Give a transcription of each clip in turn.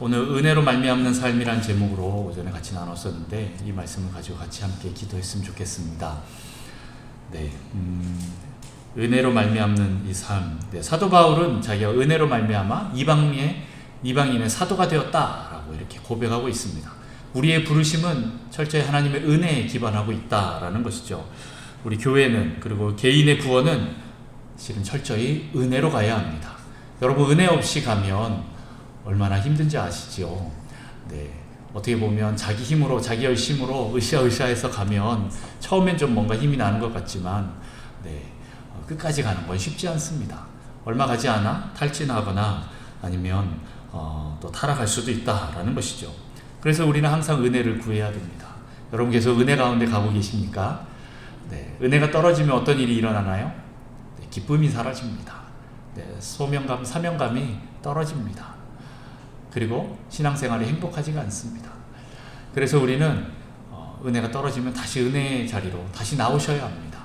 오늘 은혜로 말미암는 삶이란 제목으로 오전에 같이 나눴었는데 이 말씀을 가지고 같이 함께 기도했으면 좋겠습니다. 네, 은혜로 말미암는 이 삶. 네, 사도 바울은 자기가 은혜로 말미암아 이방인의 사도가 되었다라고 이렇게 고백하고 있습니다. 우리의 부르심은 철저히 하나님의 은혜에 기반하고 있다라는 것이죠. 우리 교회는 그리고 개인의 구원은 실은 철저히 은혜로 가야 합니다. 여러분, 은혜 없이 가면 얼마나 힘든지 아시죠? 네, 어떻게 보면 자기 힘으로 자기 열심으로 으쌰으쌰해서 가면 처음엔 좀 뭔가 힘이 나는 것 같지만 끝까지 가는 건 쉽지 않습니다. 얼마 가지 않아 탈진하거나 아니면 또 타락할 수도 있다라는 것이죠. 그래서 우리는 항상 은혜를 구해야 됩니다. 여러분 계속 은혜 가운데 가고 계십니까? 네, 은혜가 떨어지면 어떤 일이 일어나나요? 네, 기쁨이 사라집니다. 네, 소명감, 사명감이 떨어집니다. 그리고 신앙생활이 행복하지가 않습니다. 그래서 우리는 은혜가 떨어지면 다시 은혜의 자리로 다시 나오셔야 합니다.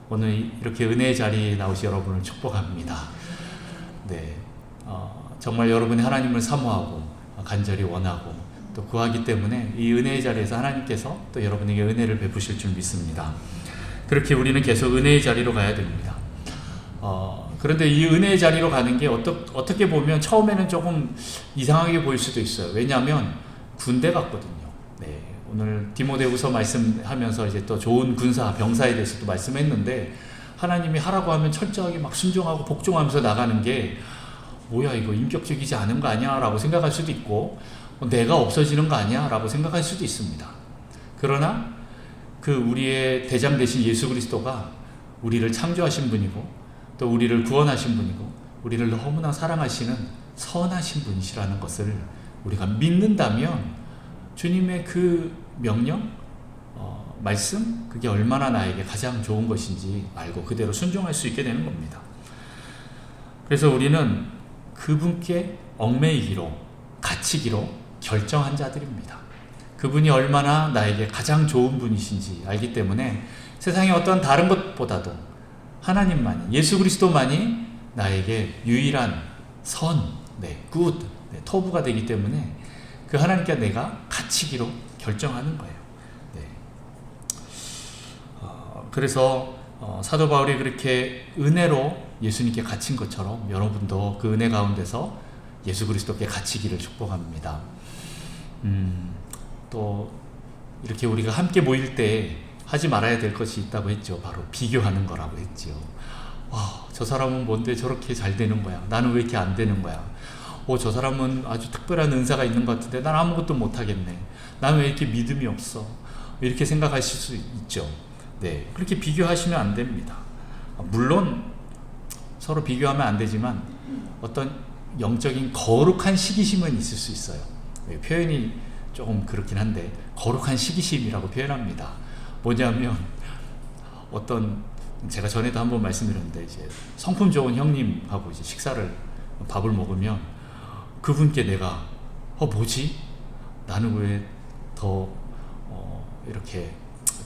오늘 이렇게 은혜의 자리에 나오신 여러분을 축복합니다. 네, 정말 여러분이 하나님을 사모하고 간절히 원하고 또 구하기 때문에 이 은혜의 자리에서 하나님께서 또 여러분에게 은혜를 베푸실 줄 믿습니다. 그렇게 우리는 계속 은혜의 자리로 가야 됩니다. 그런데 이 은혜의 자리로 가는 게 어떻게 보면 처음에는 조금 이상하게 보일 수도 있어요. 왜냐하면 군대 같거든요. 네, 오늘 디모데후서 말씀하면서 이제 또 좋은 군사, 병사에 대해서도 말씀했는데 하나님이 하라고 하면 철저하게 막 순종하고 복종하면서 나가는 게 뭐야 이거 인격적이지 않은 거 아니야? 라고 생각할 수도 있고 내가 없어지는 거 아니야? 라고 생각할 수도 있습니다. 그러나 그 우리의 대장 되신 예수 그리스도가 우리를 창조하신 분이고 또 우리를 구원하신 분이고 우리를 너무나 사랑하시는 선하신 분이시라는 것을 우리가 믿는다면 주님의 그 명령, 말씀 그게 얼마나 나에게 가장 좋은 것인지 알고 그대로 순종할 수 있게 되는 겁니다. 그래서 우리는 그분께 얽매이기로 갇히기로 결정한 자들입니다. 그분이 얼마나 나에게 가장 좋은 분이신지 알기 때문에 세상의 어떤 다른 것보다도 하나님만이, 예수 그리스도만이 나에게 유일한 선, 굿, 터부가 되기 때문에 그 하나님께 내가 갇히기로 결정하는 거예요. 네. 그래서 사도 바울이 그렇게 은혜로 예수님께 갇힌 것처럼 여러분도 그 은혜 가운데서 예수 그리스도께 갇히기를 축복합니다. 또 이렇게 우리가 함께 모일 때 하지 말아야 될 것이 있다고 했죠. 바로 비교하는 거라고 했죠. 저 사람은 뭔데 저렇게 잘 되는 거야? 나는 왜 이렇게 안 되는 거야? 저 사람은 아주 특별한 은사가 있는 것 같은데 난 아무것도 못하겠네. 나는 왜 이렇게 믿음이 없어? 이렇게 생각하실 수 있죠. 네, 그렇게 비교하시면 안 됩니다. 물론 서로 비교하면 안 되지만 어떤 영적인 거룩한 시기심은 있을 수 있어요. 표현이 조금 그렇긴 한데 거룩한 시기심이라고 표현합니다. 뭐냐면 제가 전에도 한번 말씀드렸는데 이제 성품 좋은 형님하고 이제 밥을 먹으면 그분께 내가 뭐지? 나는 왜 더 이렇게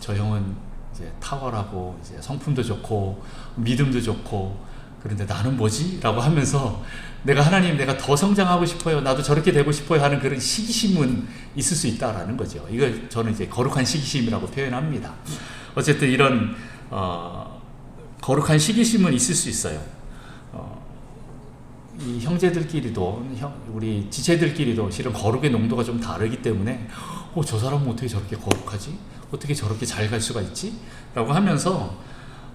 저 형은 이제 탁월하고 이제 성품도 좋고 믿음도 좋고 그런데 나는 뭐지? 라고 하면서 하나님 내가 더 성장하고 싶어요. 나도 저렇게 되고 싶어요 하는 그런 시기심은 있을 수 있다라는 거죠. 이걸 저는 이제 거룩한 시기심이라고 표현합니다. 어쨌든 이런 거룩한 시기심은 있을 수 있어요. 이 형제들끼리도 우리 지체들끼리도 실은 거룩의 농도가 좀 다르기 때문에 저 사람은 어떻게 저렇게 거룩하지? 어떻게 저렇게 잘 갈 수가 있지? 라고 하면서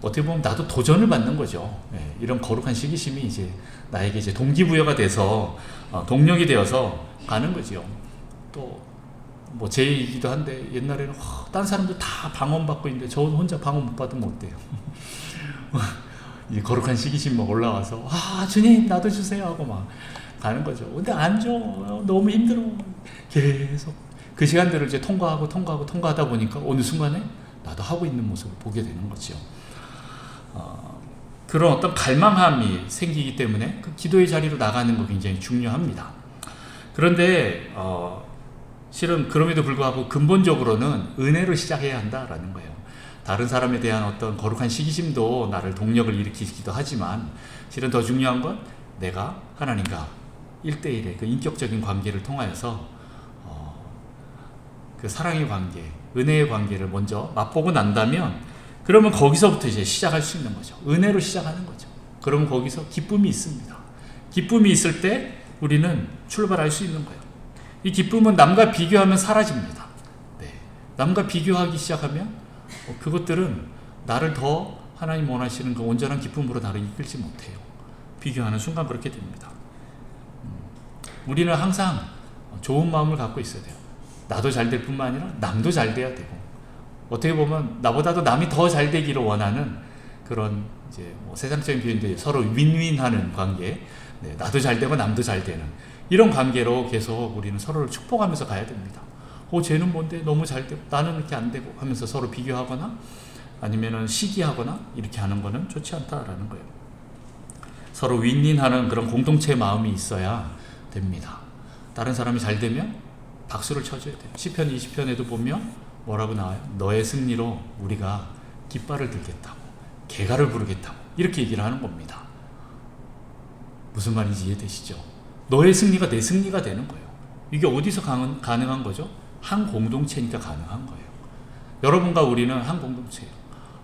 어떻게 보면 나도 도전을 받는 거죠. 네, 이런 거룩한 시기심이 이제 나에게 이제 동기부여가 돼서 동력이 되어서 가는 거죠. 또 뭐 제 얘기도 한데 옛날에는 다른 사람들 다 방언 받고 있는데 저 혼자 방언 못 받으면 어때요? 이 거룩한 시기심 막 올라와서 주님 나도 주세요 하고 막 가는 거죠. 근데 안 줘. 너무 힘들어. 계속 그 시간들을 이제 통과하다 보니까 어느 순간에 나도 하고 있는 모습을 보게 되는 거죠. 그런 어떤 갈망함이 생기기 때문에 그 기도의 자리로 나가는 거 굉장히 중요합니다. 그런데 실은 그럼에도 불구하고 근본적으로는 은혜로 시작해야 한다라는 거예요. 다른 사람에 대한 어떤 거룩한 시기심도 나를 동력을 일으키기도 하지만 실은 더 중요한 건 내가 하나님과 1대1의 그 인격적인 관계를 통하여서 그 사랑의 관계, 은혜의 관계를 먼저 맛보고 난다면 그러면 거기서부터 이제 시작할 수 있는 거죠. 은혜로 시작하는 거죠. 그러면 거기서 기쁨이 있습니다. 기쁨이 있을 때 우리는 출발할 수 있는 거예요. 이 기쁨은 남과 비교하면 사라집니다. 네. 남과 비교하기 시작하면 그것들은 나를 더 하나님 원하시는 그 온전한 기쁨으로 나를 이끌지 못해요. 비교하는 순간 그렇게 됩니다. 우리는 항상 좋은 마음을 갖고 있어야 돼요. 나도 잘 될 뿐만 아니라 남도 잘 돼야 되고, 어떻게 보면 나보다도 남이 더 잘 되기를 원하는 그런 이제 뭐 세상적인 표현인데 서로 윈윈하는 관계, 네, 나도 잘 되고 남도 잘 되는 이런 관계로 계속 우리는 서로를 축복하면서 가야 됩니다. 쟤는 뭔데 너무 잘 되고 나는 이렇게 안 되고 하면서 서로 비교하거나 아니면은 시기하거나 이렇게 하는 거는 좋지 않다라는 거예요. 서로 윈윈하는 그런 공동체 마음이 있어야 됩니다. 다른 사람이 잘 되면 박수를 쳐줘야 돼요. 시편 20편에도 보면 뭐라고 나와요? 너의 승리로 우리가 깃발을 들겠다고, 개가를 부르겠다고 이렇게 얘기를 하는 겁니다. 무슨 말인지 이해되시죠? 너의 승리가 내 승리가 되는 거예요. 이게 어디서 가능한 거죠? 한 공동체니까 가능한 거예요. 여러분과 우리는 한 공동체예요.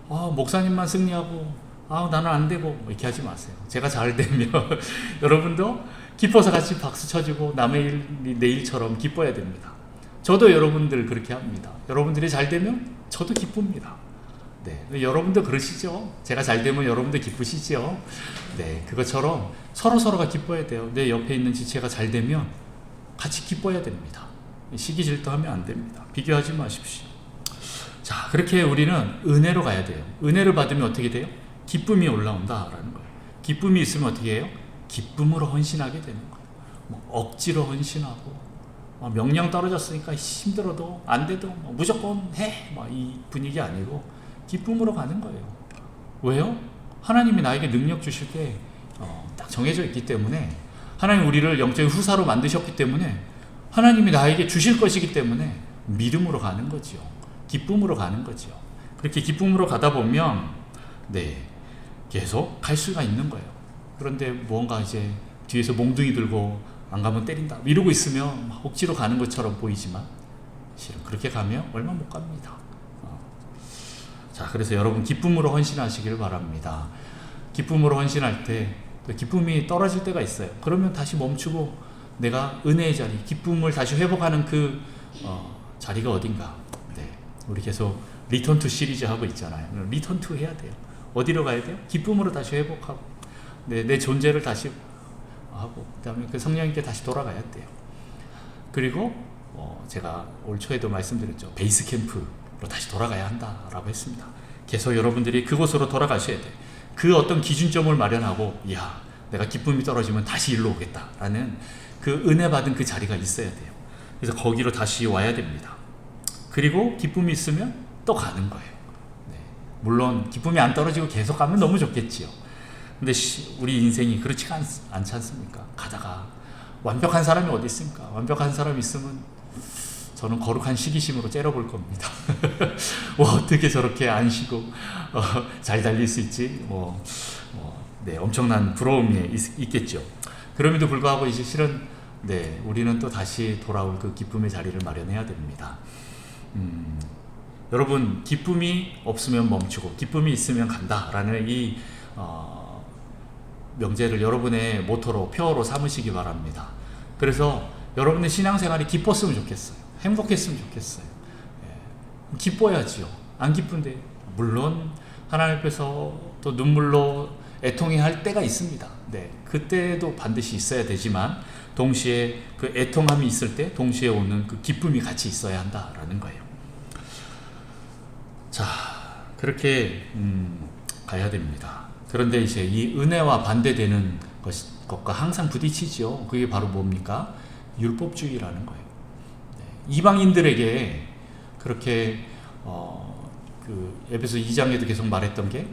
목사님만 승리하고 나는 안 되고 이렇게 하지 마세요. 제가 잘 되면 여러분도 기뻐서 같이 박수 쳐주고 남의 일이 내 일처럼 기뻐야 됩니다. 저도 여러분들 그렇게 합니다. 여러분들이 잘 되면 저도 기쁩니다. 네, 여러분도 그러시죠? 제가 잘 되면 여러분도 기쁘시죠? 네, 그것처럼 서로가 기뻐야 돼요. 내 옆에 있는 지체가 잘 되면 같이 기뻐야 됩니다. 시기 질투하면 안 됩니다. 비교하지 마십시오. 자, 그렇게 우리는 은혜로 가야 돼요. 은혜를 받으면 어떻게 돼요? 기쁨이 올라온다라는 거예요. 기쁨이 있으면 어떻게 해요? 기쁨으로 헌신하게 되는 거예요. 억지로 헌신하고 명령 떨어졌으니까 힘들어도 안 돼도 무조건 해 이 분위기 아니고 기쁨으로 가는 거예요. 왜요? 하나님이 나에게 능력 주실 때 딱 정해져 있기 때문에, 하나님 우리를 영적인 후사로 만드셨기 때문에, 하나님이 나에게 주실 것이기 때문에 믿음으로 가는 거죠. 기쁨으로 가는 거죠. 그렇게 기쁨으로 가다 보면 계속 갈 수가 있는 거예요. 그런데 뭔가 이제 뒤에서 몽둥이 들고 안 가면 때린다 이러고 있으면 억지로 가는 것처럼 보이지만 실은 그렇게 가면 얼마 못 갑니다. 자, 그래서 여러분 기쁨으로 헌신하시길 바랍니다. 기쁨으로 헌신할 때 기쁨이 떨어질 때가 있어요. 그러면 다시 멈추고 내가 은혜의 자리, 기쁨을 다시 회복하는 그 자리가 어딘가. 우리 계속 리턴 투 시리즈 하고 있잖아요. 리턴 투 해야 돼요. 어디로 가야 돼요? 기쁨으로 다시 회복하고 내 존재를 다시 하고 그다음에 그 성령님께 다시 돌아가야 돼요. 그리고 제가 올 초에도 말씀드렸죠. 베이스 캠프로 다시 돌아가야 한다라고 했습니다. 계속 여러분들이 그곳으로 돌아가셔야 돼요. 그 어떤 기준점을 마련하고 내가 기쁨이 떨어지면 다시 일로 오겠다라는 그 은혜 받은 그 자리가 있어야 돼요. 그래서 거기로 다시 와야 됩니다. 그리고 기쁨이 있으면 또 가는 거예요. 물론 기쁨이 안 떨어지고 계속 가면 너무 좋겠지요. 근데 우리 인생이 그렇지가 않지 않습니까? 가다가 완벽한 사람이 어디 있습니까? 완벽한 사람이 있으면 저는 거룩한 시기심으로 째려볼 겁니다. 어떻게 저렇게 안 쉬고 잘 달릴 수 있지? 엄청난 부러움이 있겠죠. 그럼에도 불구하고 이제 실은 우리는 또 다시 돌아올 그 기쁨의 자리를 마련해야 됩니다. 여러분, 기쁨이 없으면 멈추고 기쁨이 있으면 간다라는 이 명제를 여러분의 모토로, 표어로 삼으시기 바랍니다. 그래서 여러분의 신앙생활이 기뻤으면 좋겠어요. 행복했으면 좋겠어요. 기뻐야지요. 안 기쁜데 물론 하나님 앞에서 또 눈물로 애통해 할 때가 있습니다. 그때도 반드시 있어야 되지만 동시에 그 애통함이 있을 때 동시에 오는 그 기쁨이 같이 있어야 한다라는 거예요. 자, 그렇게 가야 됩니다. 그런데 이제 이 은혜와 반대되는 것과 항상 부딪히죠. 그게 바로 뭡니까? 율법주의라는 거예요. 이방인들에게 그렇게 그 에베소 2장에도 계속 말했던 게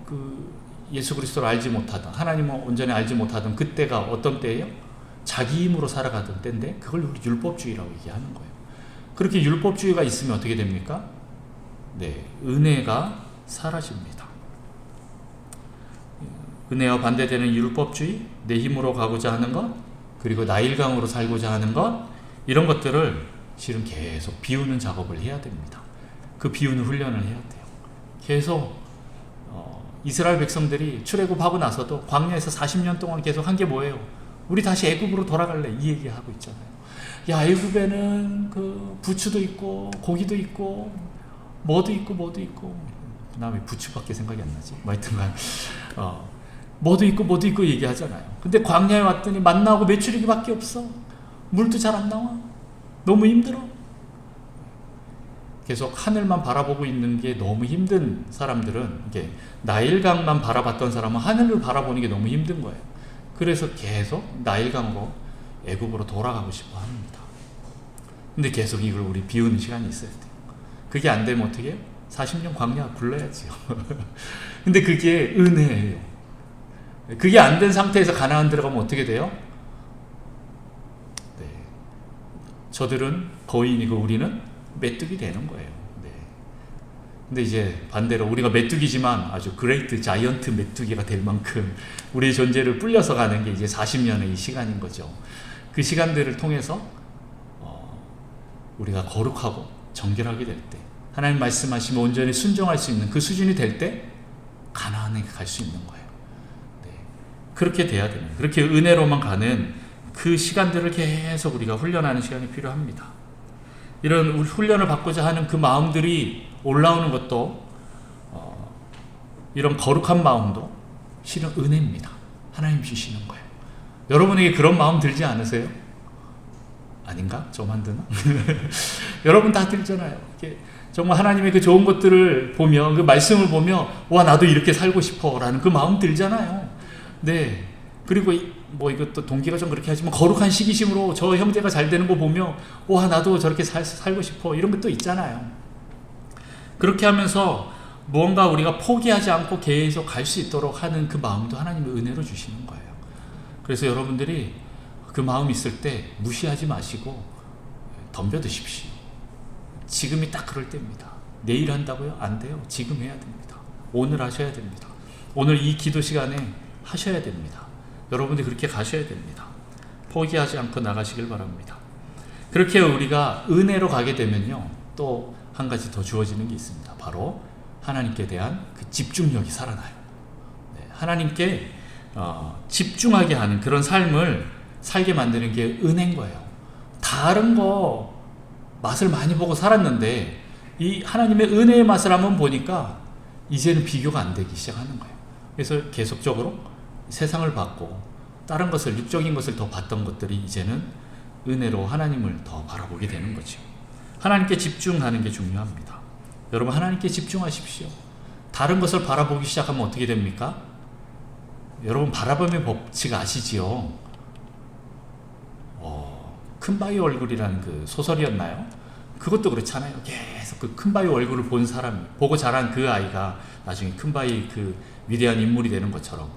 그 예수 그리스도를 알지 못하던, 하나님을 온전히 알지 못하던 그때가 어떤 때예요? 자기 힘으로 살아가던 때인데 그걸 우리 율법주의라고 얘기하는 거예요. 그렇게 율법주의가 있으면 어떻게 됩니까? 은혜가 사라집니다. 은혜와 반대되는 율법주의, 내 힘으로 가고자 하는 것, 그리고 나일강으로 살고자 하는 것, 이런 것들을 실은 계속 비우는 작업을 해야 됩니다. 그 비우는 훈련을 해야 돼요. 계속 이스라엘 백성들이 출애굽하고 나서도 광야에서 40년 동안 계속 한 게 뭐예요? 우리 다시 애굽으로 돌아갈래, 이 얘기하고 있잖아요. 야, 애굽에는 그 부추도 있고 고기도 있고 뭐도 있고 그 다음에 부추밖에 생각이 안 나지. 뭐 하여튼간 뭐도 있고 얘기하잖아요. 근데 광야에 왔더니 만나고 메추리기밖에 없어. 물도 잘 안 나와. 너무 힘들어. 계속 하늘만 바라보고 있는 게 너무 힘든 사람들은, 이게 나일강만 바라봤던 사람은 하늘을 바라보는 게 너무 힘든 거예요. 그래서 계속 나일강으로 애굽으로 돌아가고 싶어 합니다. 근데 계속 이걸 우리 비우는 시간이 있어야 돼요. 그게 안 되면 어떻게 해요? 40년 광야 굴러야지요. 근데 그게 은혜예요. 그게 안 된 상태에서 가나안 들어가면 어떻게 돼요? 네. 저들은 거인이고 우리는 메뚜기 되는 거예요. 네. 근데 이제 반대로 우리가 메뚜기지만 아주 그레이트 자이언트 메뚜기가 될 만큼 우리의 존재를 불려서 가는 게 이제 40년의 이 시간인 거죠. 그 시간들을 통해서 우리가 거룩하고 정결하게 될 때, 하나님 말씀하시면 온전히 순종할 수 있는 그 수준이 될 때 가나안에 갈 수 있는 거예요. 네. 그렇게 돼야 됩니다. 그렇게 은혜로만 가는 그 시간들을 계속 우리가 훈련하는 시간이 필요합니다. 이런 훈련을 받고자 하는 그 마음들이 올라오는 것도 이런 거룩한 마음도 실은 은혜입니다. 하나님 주시는 거예요. 여러분에게 그런 마음 들지 않으세요? 아닌가? 저만 드나? 여러분 다 들잖아요. 이렇게 정말 하나님의 그 좋은 것들을 보며, 그 말씀을 보며, 와, 나도 이렇게 살고 싶어 라는 그 마음 들잖아요. 네. 그리고 뭐 이것도 동기가 좀 그렇게 하지만 거룩한 시기심으로 저 형제가 잘 되는 거 보며, 와, 나도 저렇게 살고 싶어, 이런 것도 있잖아요. 그렇게 하면서 무언가 우리가 포기하지 않고 계속 갈 수 있도록 하는 그 마음도 하나님의 은혜로 주시는 거예요. 그래서 여러분들이 그 마음이 있을 때 무시하지 마시고 덤벼드십시오. 지금이 딱 그럴 때입니다. 내일 한다고요? 안 돼요. 지금 해야 됩니다. 오늘 하셔야 됩니다. 오늘 이 기도 시간에 하셔야 됩니다. 여러분들이 그렇게 가셔야 됩니다. 포기하지 않고 나가시길 바랍니다. 그렇게 우리가 은혜로 가게 되면요, 또 한 가지 더 주어지는 게 있습니다. 바로 하나님께 대한 그 집중력이 살아나요. 네, 하나님께 집중하게 하는 그런 삶을 살게 만드는 게 은혜인 거예요. 다른 거 맛을 많이 보고 살았는데 이 하나님의 은혜의 맛을 한번 보니까 이제는 비교가 안 되기 시작하는 거예요. 그래서 계속적으로 세상을 봤고 다른 것을, 육적인 것을 더 봤던 것들이 이제는 은혜로 하나님을 더 바라보게 되는 거죠. 하나님께 집중하는 게 중요합니다. 여러분, 하나님께 집중하십시오. 다른 것을 바라보기 시작하면 어떻게 됩니까? 여러분, 바라봄의 법칙 아시지요? 큰바위 얼굴이라는 그 소설이었나요? 그것도 그렇잖아요. 계속 그 큰바위 얼굴을 본 사람, 보고 자란 그 아이가 나중에 큰바위 그 위대한 인물이 되는 것처럼,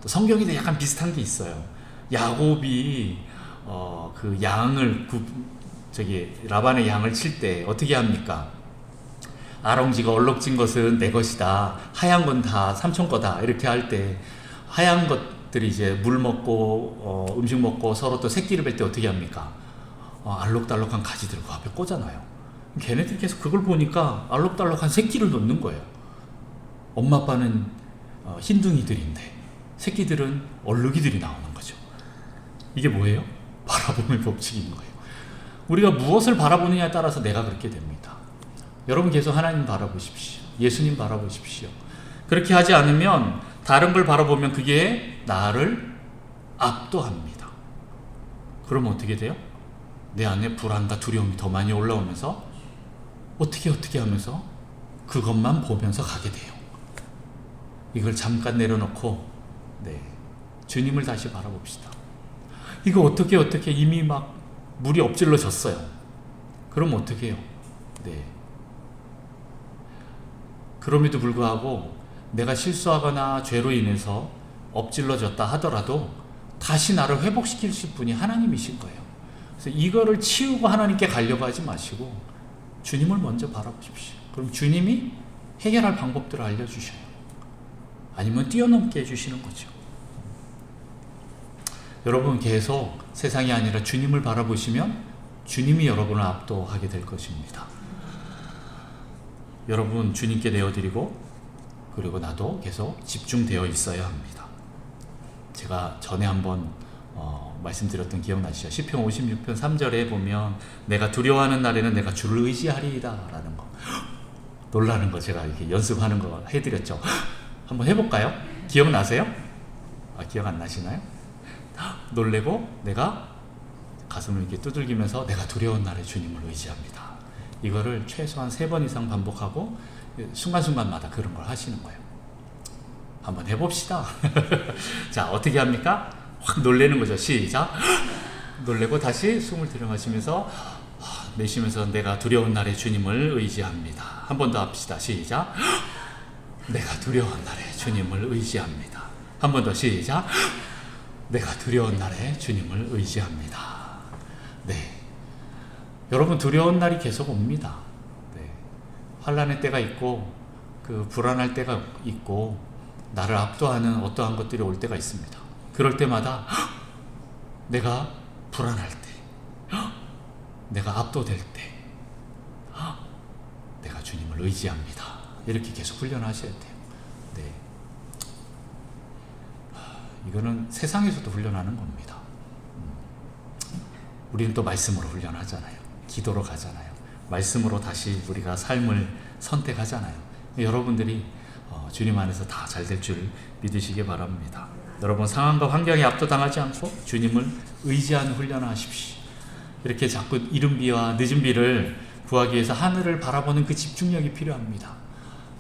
또 성경에도 약간 비슷한 게 있어요. 야곱이 그 양을 라반의 양을 칠 때 어떻게 합니까? 아롱지가 얼룩진 것은 내 것이다, 하얀 건 다 삼촌 거다, 이렇게 할 때 하얀 것들이 이제 물 먹고 음식 먹고 서로 또 새끼를 뵐 때 어떻게 합니까? 알록달록한 가지들 그 앞에 꽂아놔요. 걔네들이 계속 그걸 보니까 알록달록한 새끼를 놓는 거예요. 엄마 아빠는 흰둥이들인데 새끼들은 얼룩이들이 나오는 거죠. 이게 뭐예요? 바라봄의 법칙인 거예요. 우리가 무엇을 바라보느냐에 따라서 내가 그렇게 됩니다. 여러분 계속 하나님 바라보십시오. 예수님 바라보십시오. 그렇게 하지 않으면 다른 걸 바라보면 그게 나를 압도합니다. 그러면 어떻게 돼요? 내 안에 불안과 두려움이 더 많이 올라오면서 어떻게 하면서 그것만 보면서 가게 돼요. 이걸 잠깐 내려놓고 주님을 다시 바라봅시다. 이거 어떻게 이미 막 물이 엎질러졌어요. 그럼 어떻게 해요? 그럼에도 불구하고 내가 실수하거나 죄로 인해서 엎질러졌다 하더라도 다시 나를 회복시킬 분이 하나님이신 거예요. 그래서 이거를 치우고 하나님께 가려고 하지 마시고 주님을 먼저 바라보십시오. 그럼 주님이 해결할 방법들을 알려주셔요. 아니면 뛰어넘게 해주시는 거죠. 여러분 계속 세상이 아니라 주님을 바라보시면 주님이 여러분을 압도하게 될 것입니다. 여러분 주님께 내어드리고 그리고 나도 계속 집중되어 있어야 합니다. 제가 전에 한번 말씀드렸던 기억나시죠? 시편 56편 3절에 보면 내가 두려워하는 날에는 내가 주를 의지하리이다 라는 거, 놀라는 거 제가 이렇게 연습하는 거 해드렸죠. 한번 해볼까요? 기억나세요? 기억 안 나시나요? 놀래고 내가 가슴을 이렇게 두들기면서 내가 두려운 날에 주님을 의지합니다. 이거를 최소한 3번 이상 반복하고 순간순간마다 그런 걸 하시는 거예요. 한번 해봅시다. 자, 어떻게 합니까? 확 놀래는 거죠. 시작. 놀래고 다시 숨을 들이마시면서 내쉬면서 내가 두려운 날에 주님을 의지합니다. 한 번 더 합시다. 시작. 내가 두려운 날에 주님을 의지합니다. 한 번 더 시작. 내가 두려운 날에 주님을 의지합니다. 네. 여러분 두려운 날이 계속 옵니다. 네. 환난의 때가 있고 그 불안할 때가 있고 나를 압도하는 어떠한 것들이 올 때가 있습니다. 그럴 때마다 내가 불안할 때, 내가 압도될 때 내가 주님을 의지합니다. 이렇게 계속 훈련하셔야 돼요. 네. 이거는 세상에서도 훈련하는 겁니다. 우리는 또 말씀으로 훈련하잖아요. 기도로 가잖아요. 말씀으로 다시 우리가 삶을 선택하잖아요. 여러분들이 주님 안에서 다 잘 될 줄 믿으시기 바랍니다. 여러분 상황과 환경에 압도당하지 않고 주님을 의지하는 훈련을 하십시오. 이렇게 자꾸 이른 비와 늦은 비를 구하기 위해서 하늘을 바라보는 그 집중력이 필요합니다.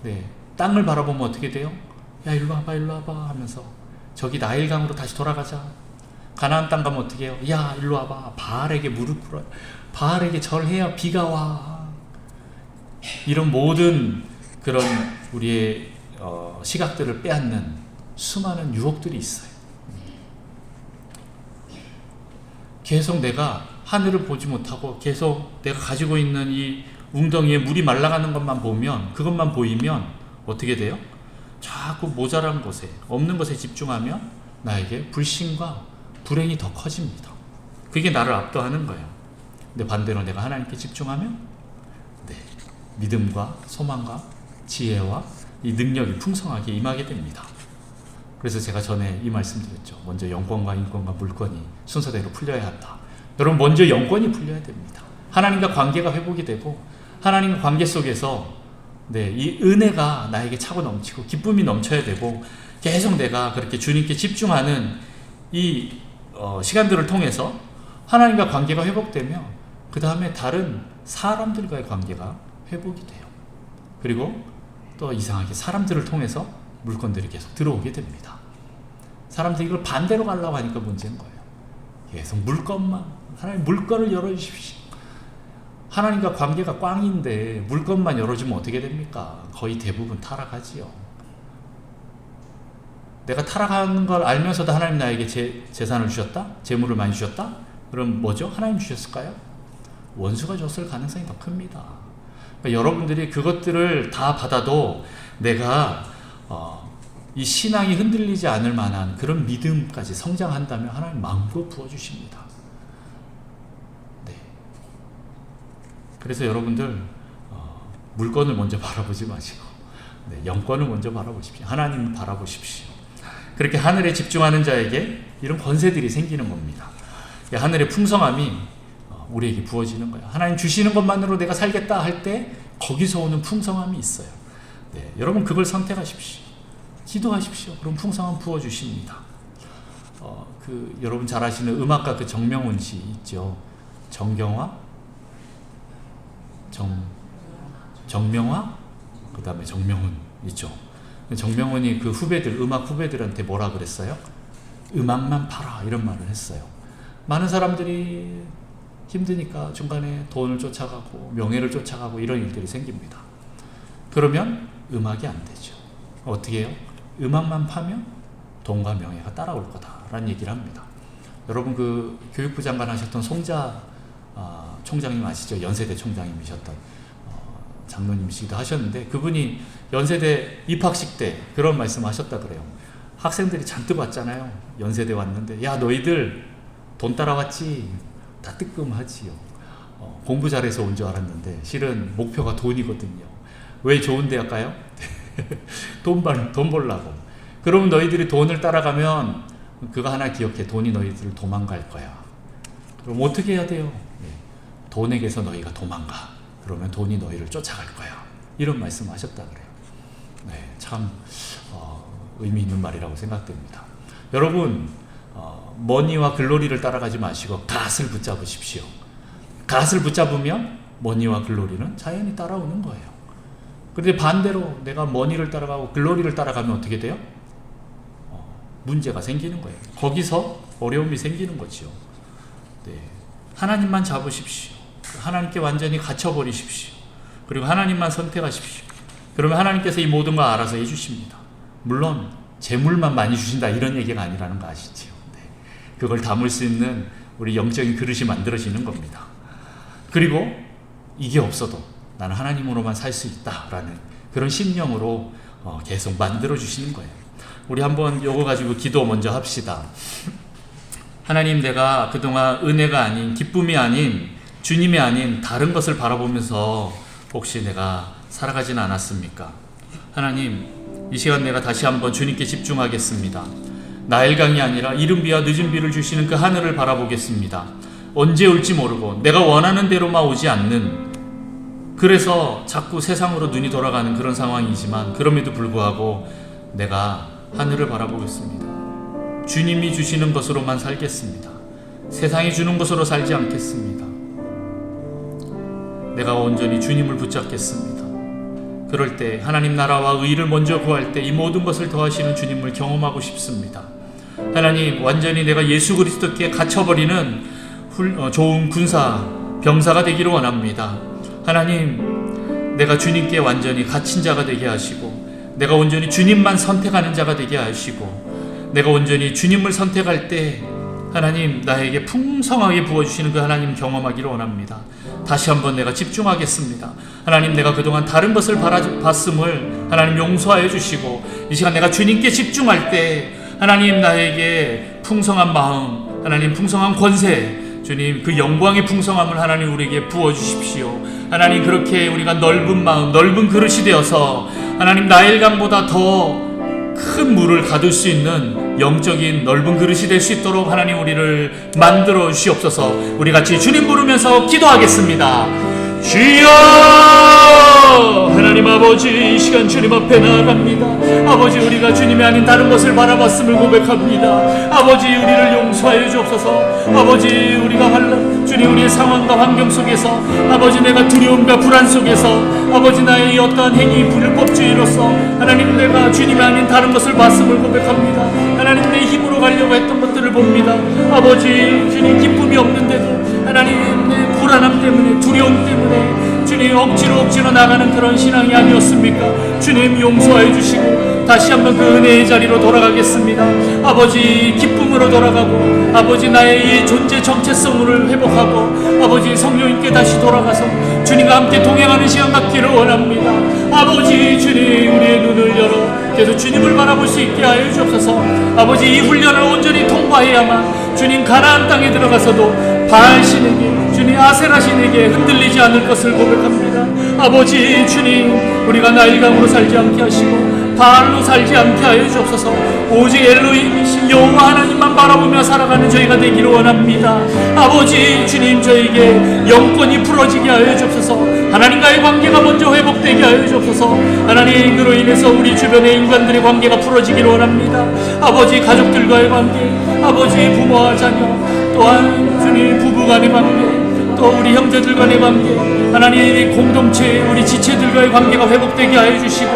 네, 땅을 바라보면 어떻게 돼요? 야 일로 와봐 일로 와봐 하면서 저기 나일강으로 다시 돌아가자. 가나안 땅 가면 어떻게 해요? 야 일로 와봐. 바알에게 무릎 꿇어. 바알에게 절해야 비가 와. 이런 모든 그런 우리의 시각들을 빼앗는 수많은 유혹들이 있어요. 계속 내가 하늘을 보지 못하고 계속 내가 가지고 있는 이 웅덩이에 물이 말라가는 것만 보면, 그것만 보이면 어떻게 돼요? 자꾸 모자란 것에, 없는 것에 집중하면 나에게 불신과 불행이 더 커집니다. 그게 나를 압도하는 거예요. 근데 반대로 내가 하나님께 집중하면 믿음과 소망과 지혜와 이 능력이 풍성하게 임하게 됩니다. 그래서 제가 전에 이 말씀 드렸죠. 먼저 영권과 인권과 물권이 순서대로 풀려야 한다. 여러분 먼저 영권이 풀려야 됩니다. 하나님과 관계가 회복이 되고 하나님과 관계 속에서 이 은혜가 나에게 차고 넘치고 기쁨이 넘쳐야 되고 계속 내가 그렇게 주님께 집중하는 이 시간들을 통해서 하나님과 관계가 회복되며 그 다음에 다른 사람들과의 관계가 회복이 돼요. 그리고 또 이상하게 사람들을 통해서 물건들이 계속 들어오게 됩니다. 사람들이 이걸 반대로 가려고 하니까 문제인 거예요. 계속 물건만, 하나님 물건을 열어주십시오. 하나님과 관계가 꽝인데 물건만 열어주면 어떻게 됩니까? 거의 대부분 타락하지요. 내가 타락하는 걸 알면서도 하나님 나에게 재산을 주셨다? 재물을 많이 주셨다? 그럼 뭐죠? 하나님 주셨을까요? 원수가 줬을 가능성이 더 큽니다. 그러니까 여러분들이 그것들을 다 받아도 내가 이 신앙이 흔들리지 않을 만한 그런 믿음까지 성장한다면 하나님 마음껏 부어주십니다. 네. 그래서 여러분들 물건을 먼저 바라보지 마시고 영권을 먼저 바라보십시오. 하나님을 바라보십시오. 그렇게 하늘에 집중하는 자에게 이런 권세들이 생기는 겁니다. 하늘의 풍성함이 우리에게 부어지는 거예요. 하나님 주시는 것만으로 내가 살겠다 할 때 거기서 오는 풍성함이 있어요. 여러분 그걸 선택하십시오. 기도하십시오. 그럼 풍성함 부어주십니다. 여러분 잘 아시는 음악가 그 정명훈 씨 있죠. 정경화? 정명화? 그 다음에 정명훈 있죠. 정명훈이 그 후배들, 음악 후배들한테 뭐라 그랬어요? 음악만 팔아 이런 말을 했어요. 많은 사람들이 힘드니까 중간에 돈을 쫓아가고 명예를 쫓아가고 이런 일들이 생깁니다. 그러면 음악이 안 되죠. 어떻게 해요? 음악만 파면 돈과 명예가 따라올 거다라는 얘기를 합니다. 여러분 그 교육부 장관 하셨던 송자 총장님 아시죠? 연세대 총장님이셨던 장로님이시기도 하셨는데 그분이 연세대 입학식 때 그런 말씀 하셨다 그래요. 학생들이 잔뜩 왔잖아요. 연세대 왔는데, 야 너희들 돈 따라왔지? 다 뜨끔하지요. 공부 잘해서 온 줄 알았는데 실은 목표가 돈이거든요. 왜 좋은 대학 가요? 돈 벌라고. 그러면 너희들이 돈을 따라가면 그거 하나 기억해. 돈이 너희들을 도망갈 거야. 그럼 어떻게 해야 돼요? 돈에게서 너희가 도망가. 그러면 돈이 너희를 쫓아갈 거야. 이런 말씀 하셨다 그래요. 참 의미 있는 말이라고 생각됩니다. 여러분, 머니와 글로리를 따라가지 마시고 갓을 붙잡으십시오. 갓을 붙잡으면 머니와 글로리는 자연히 따라오는 거예요. 그런데 반대로 내가 머니를 따라가고 글로리를 따라가면 어떻게 돼요? 문제가 생기는 거예요. 거기서 어려움이 생기는 거죠. 하나님만 잡으십시오. 하나님께 완전히 갇혀버리십시오. 그리고 하나님만 선택하십시오. 그러면 하나님께서 이 모든 걸 알아서 해주십니다. 물론 재물만 많이 주신다 이런 얘기가 아니라는 거 아시죠? 그걸 담을 수 있는 우리 영적인 그릇이 만들어지는 겁니다. 그리고 이게 없어도 나는 하나님으로만 살 수 있다라는 그런 심령으로 계속 만들어주시는 거예요. 우리 한번 요거 가지고 기도 먼저 합시다. 하나님, 내가 그동안 은혜가 아닌, 기쁨이 아닌, 주님이 아닌 다른 것을 바라보면서 혹시 내가 살아가지는 않았습니까? 하나님, 이 시간 내가 다시 한번 주님께 집중하겠습니다. 나일강이 아니라 이른 비와 늦은 비를 주시는 그 하늘을 바라보겠습니다. 언제 올지 모르고 내가 원하는 대로만 오지 않는, 그래서 자꾸 세상으로 눈이 돌아가는 그런 상황이지만 그럼에도 불구하고 내가 하늘을 바라보겠습니다. 주님이 주시는 것으로만 살겠습니다. 세상이 주는 것으로 살지 않겠습니다. 내가 온전히 주님을 붙잡겠습니다. 그럴 때 하나님 나라와 의를 먼저 구할 때 이 모든 것을 더하시는 주님을 경험하고 싶습니다. 하나님, 완전히 내가 예수 그리스도께 갇혀버리는 좋은 군사, 병사가 되기를 원합니다. 하나님, 내가 주님께 완전히 갇힌 자가 되게 하시고, 내가 온전히 주님만 선택하는 자가 되게 하시고, 내가 온전히 주님을 선택할 때 하나님 나에게 풍성하게 부어주시는 그 하나님 경험하기를 원합니다. 다시 한번 내가 집중하겠습니다. 하나님, 내가 그동안 다른 것을 봤음을 하나님 용서하여 주시고, 이 시간 내가 주님께 집중할 때 하나님 나에게 풍성한 마음, 하나님 풍성한 권세, 주님 그 영광의 풍성함을 하나님 우리에게 부어주십시오. 하나님, 그렇게 우리가 넓은 마음, 넓은 그릇이 되어서 하나님 나일강보다 더 큰 물을 가둘 수 있는 영적인 넓은 그릇이 될 수 있도록 하나님 우리를 만들어 주시옵소서. 우리 같이 주님 부르면서 기도하겠습니다. 주여! 하나님 아버지, 이 시간 주님 앞에 나아갑니다. 아버지, 우리가 주님이 아닌 다른 것을 바라봤음을 고백합니다. 아버지, 우리를 용서하여 주옵소서. 아버지, 우리가 주님 우리의 상황과 환경 속에서, 아버지 내가 두려움과 불안 속에서, 아버지 나의 이 어떠한 행위 불법주의로서 하나님 내가 주님이 아닌 다른 것을 봤음을 고백합니다. 하나님, 내 힘으로 가려고 했던 것들을 봅니다. 아버지, 주님 기쁨이 없는데도 하나님 내 불안함 때문에, 두려움 때문에 주님 억지로 나가는 그런 신앙이 아니었습니까? 주님 용서해 주시고 다시 한번 그 은혜의 자리로 돌아가겠습니다. 아버지, 기쁨으로 돌아가고, 아버지 나의 이 존재 정체성을 회복하고, 아버지 성령님께 다시 돌아가서 주님과 함께 동행하는 시간 갖기를 원합니다. 아버지, 주님 우리의 눈을 열어 계속 주님을 바라볼 수 있게 하여 주옵소서. 아버지, 이 훈련을 온전히 통과해야만 주님 가나안 땅에 들어가서도 바알신에게, 주님 아세라신에게 흔들리지 않을 것을 고백합니다. 아버지, 주님 우리가 나일강으로 살지 않게 하시고 바알로 살지 않게 하여 주옵소서. 오직 엘로힘이신 여호와 하나님만 바라보며 살아가는 저희가 되기를 원합니다. 아버지, 주님 저에게 영권이 풀어지게 하여 주옵소서. 하나님과의 관계가 먼저 회복되게 하여 주옵소서. 하나님, 그로 인해서 우리 주변의 인간들의 관계가 풀어지기를 원합니다. 아버지, 가족들과의 관계, 아버지 부모와 자녀, 또한 주님 부부 간의 관계, 또 우리 형제들 간의 관계, 하나님 공동체 우리 지체들과의 관계가 회복되게 하여 주시고,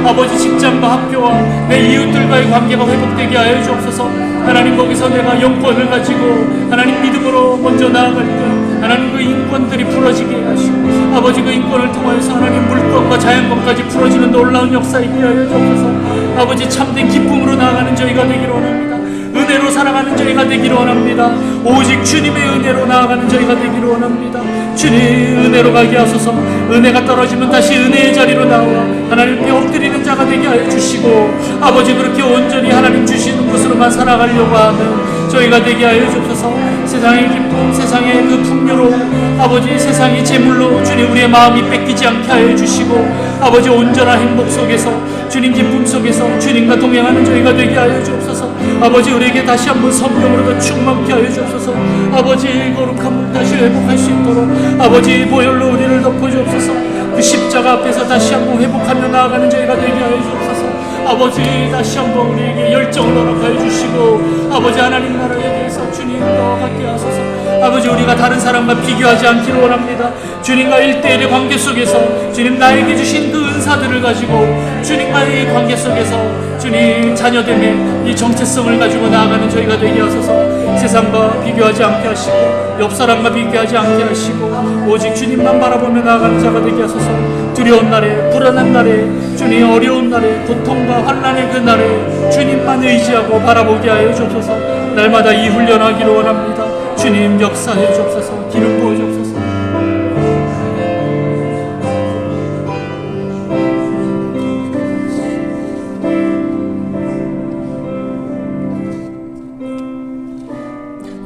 아버지 직장과 학교와 내 이웃들과의 관계가 회복되게 하여 주옵소서. 하나님, 거기서 내가 영권을 가지고 하나님 믿음으로 먼저 나아갈 때 하나님 그 인권들이 풀어지게 하시고, 아버지 그 인권을 통하여서 하나님 물권과 자연권까지 풀어지는 놀라운 역사 있게 하여 주옵소서. 아버지, 참된 기쁨으로 나아가는 저희가 되기를 원합니다. 은혜로 살아가는 저희가 되기를 원합니다. 오직 주님의 은혜로 나아가는 저희가 되기를 원합니다. 주님 은혜로 가게 하소서. 은혜가 떨어지면 다시 은혜의 자리로 나와 하나님께 엎드리는 자가 되게 하여 주시고, 아버지 그렇게 온전히 하나님 주시는 것으로만 살아가려고 하는 저희가 되게 하여 주옵소서. 세상의 기쁨, 세상의 그 풍요로, 아버지 세상의 재물로 주님 우리의 마음이 뺏기지 않게 하여 주시고, 아버지 온전한 행복 속에서 주님 기쁨 속에서 주님과 동행하는 저희가 되게 하여 주옵소서. 아버지 우리에게 다시 한번 성령으로 더 충만케 하여 주옵소서. 아버지 거룩함을 다시 회복할 수 있도록 아버지 보혈로 우리를 덮어주옵소서. 그 십자가 앞에서 다시 한번 회복하며 나아가는 저희가 되게 하여 주옵소서. 아버지 다시 한번 우리에게 열정을 허락하여 주시고, 아버지 하나님 나라에 대해서 주님 더 갖게 하소서. 아버지 우리가 다른 사람과 비교하지 않기를 원합니다. 주님과 1대1의 관계 속에서 주님 나에게 주신 그 은사들을 가지고 주님과의 관계 속에서 주님 자녀됨의 이 정체성을 가지고 나아가는 저희가 되게 하소서. 세상과 비교하지 않게 하시고 옆 사람과 비교하지 않게 하시고 오직 주님만 바라보며 나아가는 자가 되게 하소서. 두려운 날에, 불안한 날에, 주님 어려운 날에, 고통과 환난의 그 날에 주님만 의지하고 바라보게 하여 주옵소서. 날마다 이 훈련하기를 원합니다. 주님 역사해 주옵소서. 기름 부어 주옵소서.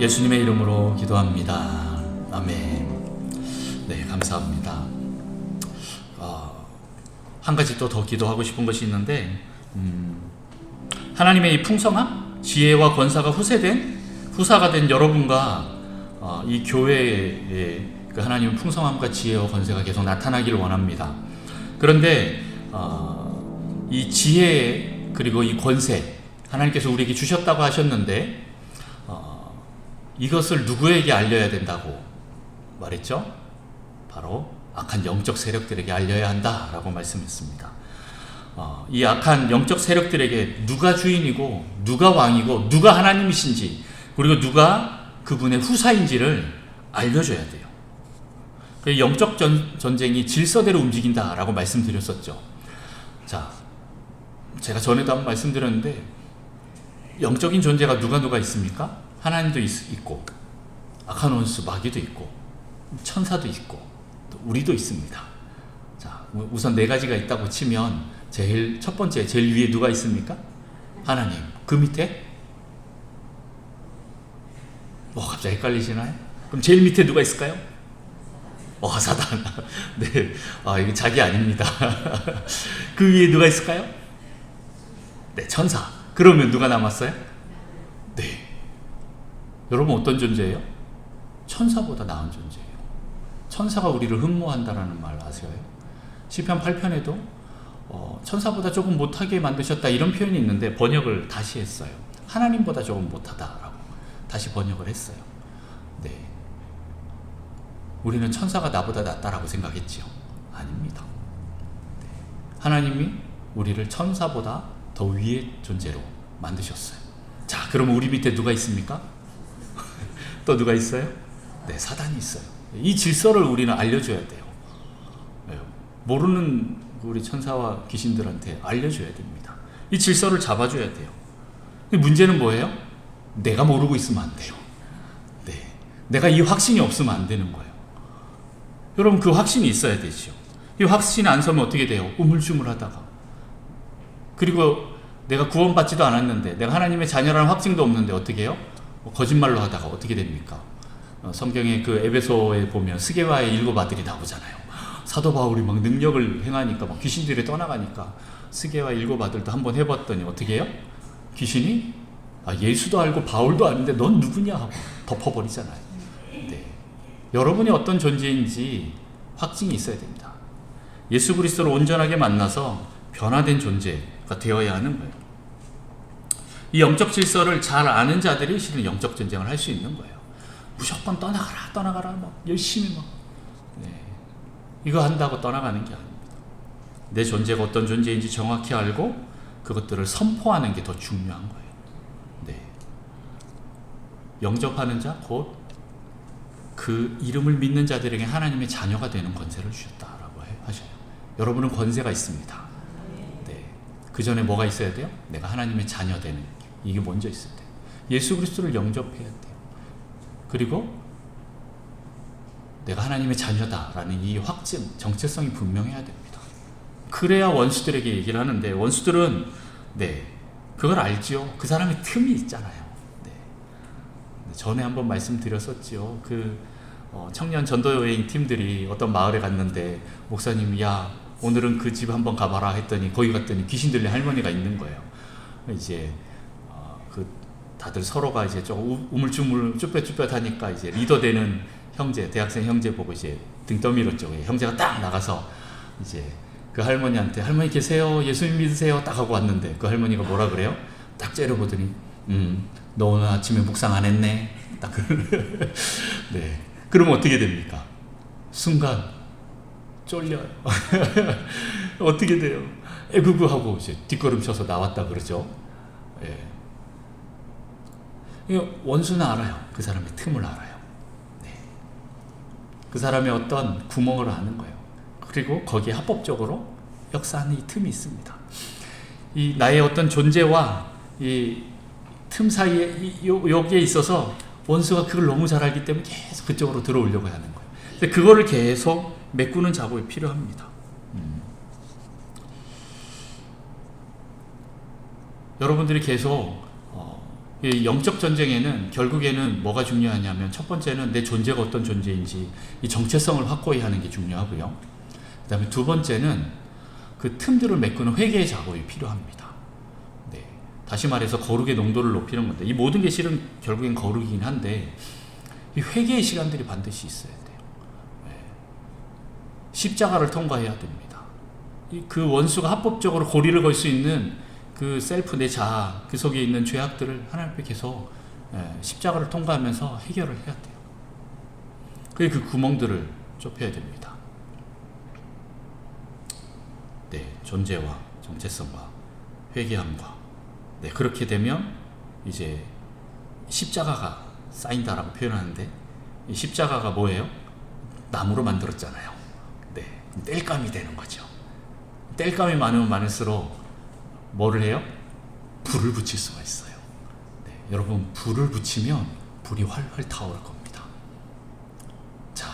예수님의 이름으로 기도합니다. 아멘. 네, 감사합니다. 한 가지 또 더 기도하고 싶은 것이 있는데, 하나님의 이 풍성함, 지혜와 권사가 후사가 된 여러분과 이 교회의 그 하나님의 풍성함과 지혜와 권세가 계속 나타나기를 원합니다. 그런데 이 지혜 그리고 이 권세 하나님께서 우리에게 주셨다고 하셨는데, 이것을 누구에게 알려야 된다고 말했죠? 바로 악한 영적 세력들에게 알려야 한다라고 말씀했습니다. 이 악한 영적 세력들에게 누가 주인이고 누가 왕이고 누가 하나님이신지, 그리고 누가 그분의 후사인지를 알려줘야 돼요. 영적 전쟁이 질서대로 움직인다라고 말씀드렸었죠. 자, 제가 전에도 한번 말씀드렸는데, 영적인 존재가 누가 있습니까? 하나님도 있고, 악한 원수 마귀도 있고, 천사도 있고, 또 우리도 있습니다. 자, 우선 네 가지가 있다고 치면 첫 번째, 제일 위에 누가 있습니까? 하나님. 그 밑에? 갑자기 헷갈리시나요? 그럼 제일 밑에 누가 있을까요? 사단. 네, 이게 자기 아닙니다. 그 위에 누가 있을까요? 네, 천사. 그러면 누가 남았어요? 네. 여러분 어떤 존재예요? 천사보다 나은 존재예요. 천사가 우리를 흠모한다라는 말 아세요? 시편 8편에도 천사보다 조금 못하게 만드셨다 이런 표현이 있는데 번역을 다시 했어요. 하나님보다 조금 못하다라고 다시 번역을 했어요. 네, 우리는 천사가 나보다 낫다라고 생각했지요. 아닙니다. 네. 하나님이 우리를 천사보다 더 위의 존재로 만드셨어요. 자, 그러면 우리 밑에 누가 있습니까? 또 누가 있어요? 네, 사단이 있어요. 이 질서를 우리는 알려줘야 돼요. 모르는 우리 천사와 귀신들한테 알려줘야 됩니다. 이 질서를 잡아줘야 돼요. 문제는 뭐예요? 내가 모르고 있으면 안 돼요. 네, 내가 이 확신이 없으면 안 되는 거예요. 여러분 그 확신이 있어야 되죠. 이 확신이 안 서면 어떻게 돼요? 우물쭈물하다가, 그리고 내가 구원받지도 않았는데, 내가 하나님의 자녀라는 확증도 없는데 어떻게 해요? 거짓말로 하다가 어떻게 됩니까? 성경에 그 에베소에 보면 스게와의 7 아들이 나오잖아요. 사도 바울이 막 능력을 행하니까 막 귀신들이 떠나가니까 스게와 7 아들도 한번 해봤더니 어떻게 해요? 귀신이 예수도 알고 바울도 아는데 넌 누구냐 하고 덮어버리잖아요. 네. 여러분이 어떤 존재인지 확증이 있어야 됩니다. 예수 그리스도를 온전하게 만나서 변화된 존재가 되어야 하는 거예요. 이 영적 질서를 잘 아는 자들이 실은 영적 전쟁을 할 수 있는 거예요. 무조건 떠나가라 막 열심히 막 이거 한다고 떠나가는 게 아닙니다. 내 존재가 어떤 존재인지 정확히 알고 그것들을 선포하는 게 더 중요한 거예요. 네. 영접하는 자, 곧 그 이름을 믿는 자들에게 하나님의 자녀가 되는 권세를 주셨다라고 하셔요. 여러분은 권세가 있습니다. 네. 그 전에 뭐가 있어야 돼요? 내가 하나님의 자녀 되는, 이게 먼저 있어야 돼요. 예수 그리스도를 영접해야 돼요. 그리고 내가 하나님의 자녀다라는 이 확증, 정체성이 분명해야 됩니다. 그래야 원수들에게 얘기를 하는데, 원수들은 그걸 알지요. 그 사람의 틈이 있잖아요. 전에 한번 말씀드렸었지요. 청년 전도 여행 팀들이 어떤 마을에 갔는데 목사님이 야 오늘은 그 집 한번 가봐라 했더니 거기 갔더니 귀신 들린 할머니가 있는 거예요. 이제 다들 서로가 이제 좀 우물쭈물 쭈뼛쭈뼛 하니까 이제 리더 되는 형제, 대학생 형제 보고 이제 등 떠밀었죠. 형제가 딱 나가서 이제 그 할머니한테 할머니 계세요? 예수님 믿으세요? 딱 하고 왔는데 그 할머니가 뭐라 그래요? 딱 째려보더니 너 오늘 아침에 묵상 안 했네? 딱 네. 그러면 어떻게 됩니까? 순간 쫄려요. 어떻게 돼요? 에구구 하고 이제 뒷걸음 쳐서 나왔다 그러죠. 예. 원수는 알아요. 그 사람의 틈을 알아요. 네. 그 사람의 어떤 구멍을 아는 거예요. 그리고 거기에 합법적으로 역사하는 이 틈이 있습니다. 이 나의 어떤 존재와 이 틈 사이에 여기에 있어서 원수가 그걸 너무 잘 알기 때문에 계속 그쪽으로 들어오려고 하는 거예요. 근데 그거를 계속 메꾸는 작업이 필요합니다. 여러분들이 계속 이 영적 전쟁에는 결국에는 뭐가 중요하냐면 첫 번째는 내 존재가 어떤 존재인지 이 정체성을 확고히 하는 게 중요하고요. 그 다음에 두 번째는 그 틈들을 메꾸는 회개의 작업이 필요합니다. 네. 다시 말해서 거룩의 농도를 높이는 건데 이 모든 게 실은 결국엔 거룩이긴 한데 이 회개의 시간들이 반드시 있어야 돼요. 네. 십자가를 통과해야 됩니다. 그 원수가 합법적으로 고리를 걸 수 있는 그 셀프 내 자아 그 속에 있는 죄악들을 하나님 앞에 계속 십자가를 통과하면서 해결을 해야 돼요. 그 구멍들을 좁혀야 됩니다. 네, 존재와 정체성과 회개함과 그렇게 되면 이제 십자가가 쌓인다라고 표현하는데 이 십자가가 뭐예요? 나무로 만들었잖아요. 네, 땔감이 되는 거죠. 땔감이 많으면 많을수록 뭐를 해요? 불을 붙일 수가 있어요. 네, 여러분 불을 붙이면 불이 활활 타오를 겁니다. 자,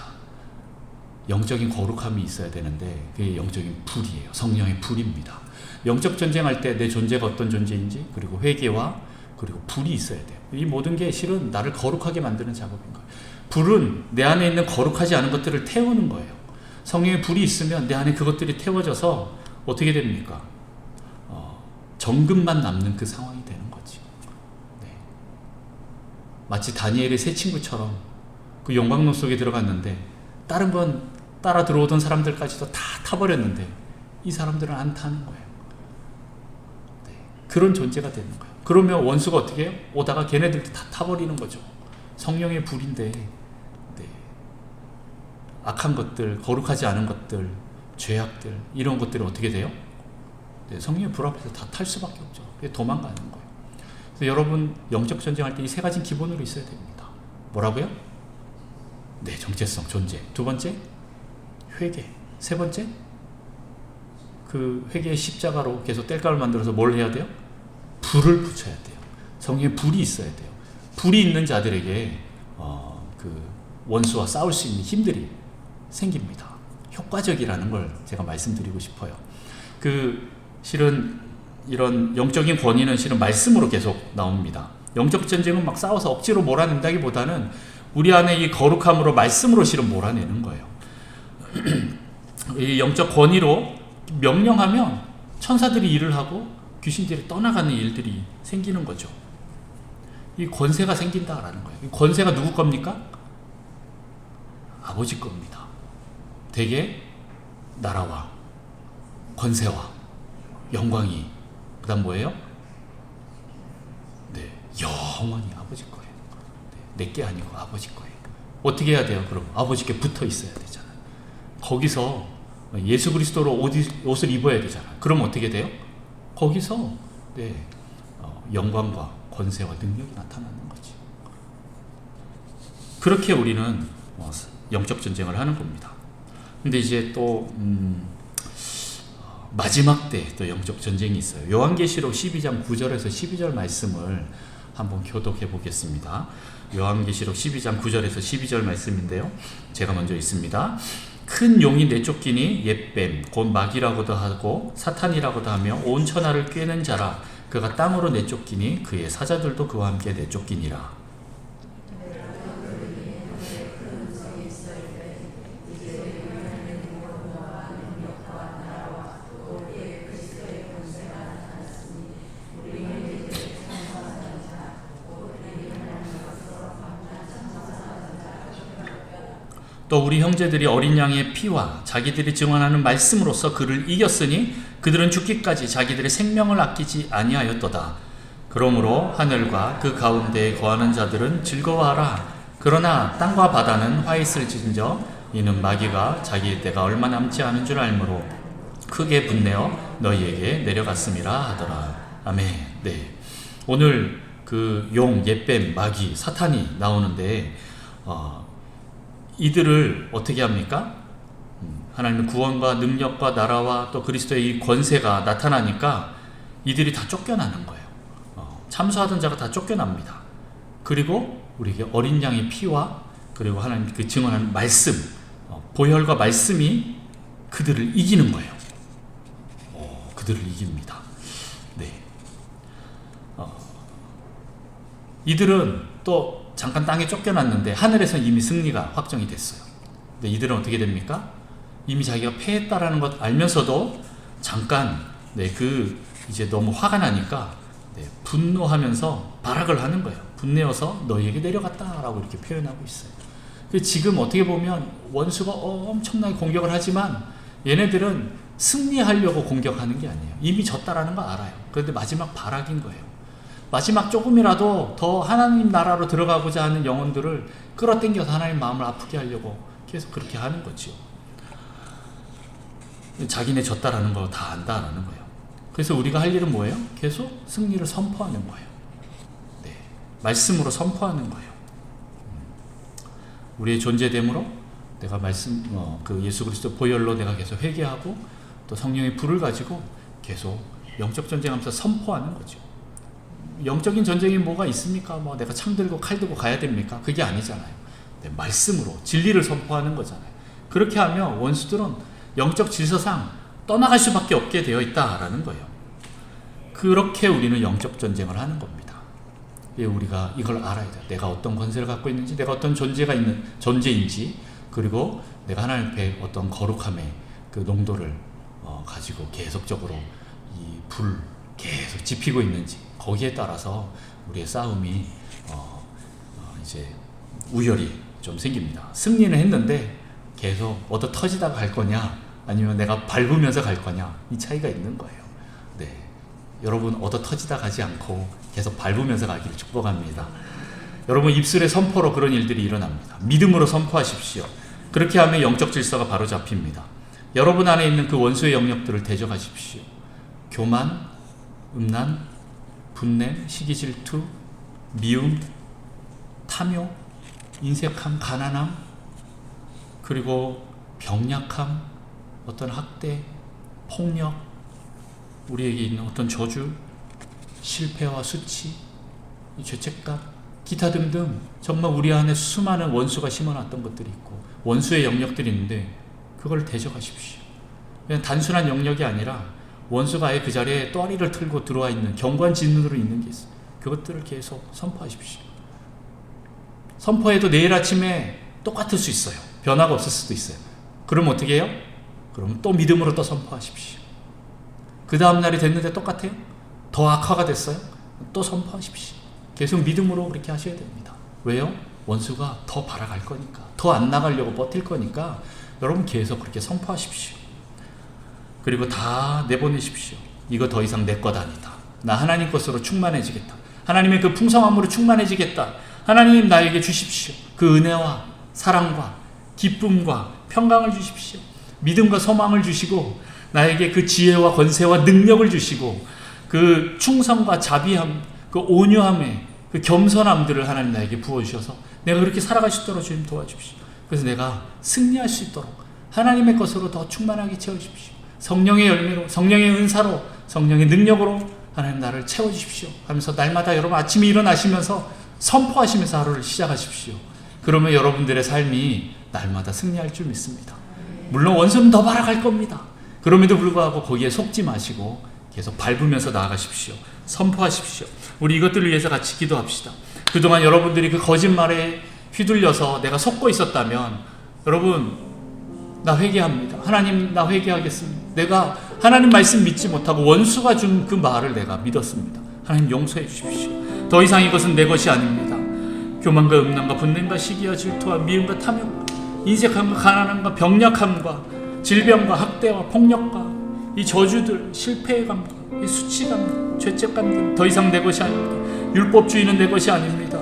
영적인 거룩함이 있어야 되는데 그게 영적인 불이에요. 성령의 불입니다. 영적 전쟁할 때 내 존재가 어떤 존재인지 그리고 회개와 그리고 불이 있어야 돼요. 이 모든 게 실은 나를 거룩하게 만드는 작업인 거예요. 불은 내 안에 있는 거룩하지 않은 것들을 태우는 거예요. 성령의 불이 있으면 내 안에 그것들이 태워져서 어떻게 됩니까? 정금만 남는 그 상황이 되는 거지. 네. 마치 다니엘의 세 친구처럼 그 영광로 속에 들어갔는데 다른 건 따라 들어오던 사람들까지도 다 타버렸는데 이 사람들은 안 타는 거예요. 네. 그런 존재가 되는 거예요. 그러면 원수가 어떻게 해요? 오다가 걔네들도 다 타버리는 거죠. 성령의 불인데 악한 것들, 거룩하지 않은 것들, 죄악들 이런 것들이 어떻게 돼요? 성령의 불 앞에서 다 탈 수밖에 없죠. 도망가는 거예요. 그래서 여러분 영적 전쟁할 때 이 세 가지는 기본으로 있어야 됩니다. 뭐라고요? 네, 정체성, 존재. 두 번째, 회개. 세 번째, 그 회개의 십자가로 계속 땔감을 만들어서 뭘 해야 돼요? 불을 붙여야 돼요. 성령의 불이 있어야 돼요. 불이 있는 자들에게 그 원수와 싸울 수 있는 힘들이 생깁니다. 효과적이라는 걸 제가 말씀드리고 싶어요. 실은 이런 영적인 권위는 실은 말씀으로 계속 나옵니다. 영적 전쟁은 막 싸워서 억지로 몰아낸다기보다는 우리 안에 이 거룩함으로 말씀으로 실은 몰아내는 거예요. 이 영적 권위로 명령하면 천사들이 일을 하고 귀신들이 떠나가는 일들이 생기는 거죠. 이 권세가 생긴다라는 거예요. 이 권세가 누구 겁니까? 아버지 겁니다. 대개 나라와 권세와 영광이 그 다음 뭐예요? 네, 영원히 아버지 거예요. 네, 내게 아니고 아버지 거예요. 어떻게 해야 돼요? 그럼 아버지께 붙어 있어야 되잖아요. 거기서 예수 그리스도로 옷을 입어야 되잖아요. 그럼 어떻게 돼요? 거기서 영광과 권세와 능력이 나타나는 거지. 그렇게 우리는 영적 전쟁을 하는 겁니다. 근데 이제 또 마지막 때 또 영적 전쟁이 있어요. 요한계시록 12장 9절에서 12절 말씀을 한번 교독해 보겠습니다. 요한계시록 12장 9절에서 12절 말씀인데요. 제가 먼저 읽습니다. 큰 용이 내쫓기니 옛뱀 곧 마귀라고도 하고 사탄이라고도 하며 온 천하를 꿰는 자라. 그가 땅으로 내쫓기니 그의 사자들도 그와 함께 내쫓기니라. 또 우리 형제들이 어린 양의 피와 자기들이 증언하는 말씀으로써 그를 이겼으니 그들은 죽기까지 자기들의 생명을 아끼지 아니하였도다. 그러므로 하늘과 그 가운데에 거하는 자들은 즐거워하라. 그러나 땅과 바다는 화 있을진저 이는 마귀가 자기의 때가 얼마 남지 않은 줄 알므로 크게 분내어 너희에게 내려갔음이라 하더라. 아멘. 네. 오늘 그 용, 옛뱀, 마귀, 사탄이 나오는데 이들을 어떻게 합니까? 하나님의 구원과 능력과 나라와 또 그리스도의 이 권세가 나타나니까 이들이 다 쫓겨나는 거예요. 참수하던 자가 다 쫓겨납니다. 그리고 우리에게 어린 양의 피와 그리고 하나님 그 증언하는 말씀, 보혈과 말씀이 그들을 이기는 거예요. 그들을 이깁니다. 네. 이들은 또 잠깐 땅에 쫓겨났는데 하늘에서 이미 승리가 확정이 됐어요. 근데 이들은 어떻게 됩니까? 이미 자기가 패했다라는 것 알면서도 잠깐 이제 너무 화가 나니까 분노하면서 발악을 하는 거예요. 분내어서 너희에게 내려갔다라고 이렇게 표현하고 있어요. 지금 어떻게 보면 원수가 엄청나게 공격을 하지만 얘네들은 승리하려고 공격하는 게 아니에요. 이미 졌다라는 거 알아요. 그런데 마지막 발악인 거예요. 마지막 조금이라도 더 하나님 나라로 들어가고자 하는 영혼들을 끌어당겨서 하나님 마음을 아프게 하려고 계속 그렇게 하는 거죠. 자기네 졌다라는 걸 다 안다라는 거예요. 그래서 우리가 할 일은 뭐예요? 계속 승리를 선포하는 거예요. 네, 말씀으로 선포하는 거예요. 우리의 존재됨으로 내가 그 예수 그리스도 보혈로 내가 계속 회개하고 또 성령의 불을 가지고 계속 영적 전쟁하면서 선포하는 거죠. 영적인 전쟁이 뭐가 있습니까? 내가 창 들고 칼 들고 가야 됩니까? 그게 아니잖아요. 네, 말씀으로 진리를 선포하는 거잖아요. 그렇게 하면 원수들은 영적 질서상 떠나갈 수밖에 없게 되어 있다라는 거예요. 그렇게 우리는 영적 전쟁을 하는 겁니다. 우리가 이걸 알아야 돼요. 내가 어떤 권세를 갖고 있는지, 내가 어떤 존재인지, 그리고 내가 하나님 앞에 어떤 거룩함의 그 농도를 가지고 계속적으로 이 불 계속 지피고 있는지, 거기에 따라서 우리의 싸움이 이제 우열이 좀 생깁니다. 승리는 했는데 계속 얻어 터지다가 갈 거냐, 아니면 내가 밟으면서 갈 거냐, 이 차이가 있는 거예요. 네, 여러분 얻어 터지다 가지 않고 계속 밟으면서 가기를 축복합니다. 여러분 입술의 선포로 그런 일들이 일어납니다. 믿음으로 선포하십시오. 그렇게 하면 영적 질서가 바로 잡힙니다. 여러분 안에 있는 그 원수의 영역들을 대적하십시오. 교만, 음란, 분냄, 시기 질투, 미움, 탐욕, 인색함, 가난함, 그리고 병약함, 어떤 학대, 폭력, 우리에게 있는 어떤 저주, 실패와 수치, 죄책감, 기타 등등 정말 우리 안에 수많은 원수가 심어놨던 것들이 있고 원수의 영역들이 있는데 그걸 대적하십시오. 그냥 단순한 영역이 아니라 원수가 아예 그 자리에 또아리를 틀고 들어와 있는 경관진으로 있는 게 있어요. 그것들을 계속 선포하십시오. 선포해도 내일 아침에 똑같을 수 있어요. 변화가 없을 수도 있어요. 그럼 어떻게 해요? 그럼 또 믿음으로 또 선포하십시오. 그 다음 날이 됐는데 똑같아요? 더 악화가 됐어요? 또 선포하십시오. 계속 믿음으로 그렇게 하셔야 됩니다. 왜요? 원수가 더 발아갈 거니까, 더 안 나가려고 버틸 거니까 여러분 계속 그렇게 선포하십시오. 그리고 다 내보내십시오. 이거 더 이상 내 것 아니다. 나 하나님 것으로 충만해지겠다. 하나님의 그 풍성함으로 충만해지겠다. 하나님 나에게 주십시오. 그 은혜와 사랑과 기쁨과 평강을 주십시오. 믿음과 소망을 주시고 나에게 그 지혜와 권세와 능력을 주시고 그 충성과 자비함, 그 온유함의 그 겸손함들을 하나님 나에게 부어주셔서 내가 그렇게 살아갈 수 있도록 주님 도와주십시오. 그래서 내가 승리할 수 있도록 하나님의 것으로 더 충만하게 채워주십시오. 성령의 열매로, 성령의 은사로, 성령의 능력으로 하나님 나를 채워주십시오 하면서 날마다 여러분 아침에 일어나시면서 선포하시면서 하루를 시작하십시오. 그러면 여러분들의 삶이 날마다 승리할 줄 믿습니다. 물론 원수는 더 발악할 겁니다. 그럼에도 불구하고 거기에 속지 마시고 계속 밟으면서 나아가십시오. 선포하십시오. 우리 이것들을 위해서 같이 기도합시다. 그동안 여러분들이 그 거짓말에 휘둘려서 내가 속고 있었다면 여러분 나 회개합니다. 하나님 나 회개하겠습니다. 내가 하나님 말씀 믿지 못하고 원수가 준 그 말을 내가 믿었습니다. 하나님 용서해 주십시오. 더 이상 이것은 내 것이 아닙니다. 교만과 음란과 분냄과 시기와 질투와 미움과 탐욕과 인색함과 가난함과 병약함과 질병과 학대와 폭력과 이 저주들, 실패의 감과 이 수치감, 죄책감들 더 이상 내 것이 아닙니다. 율법주의는 내 것이 아닙니다.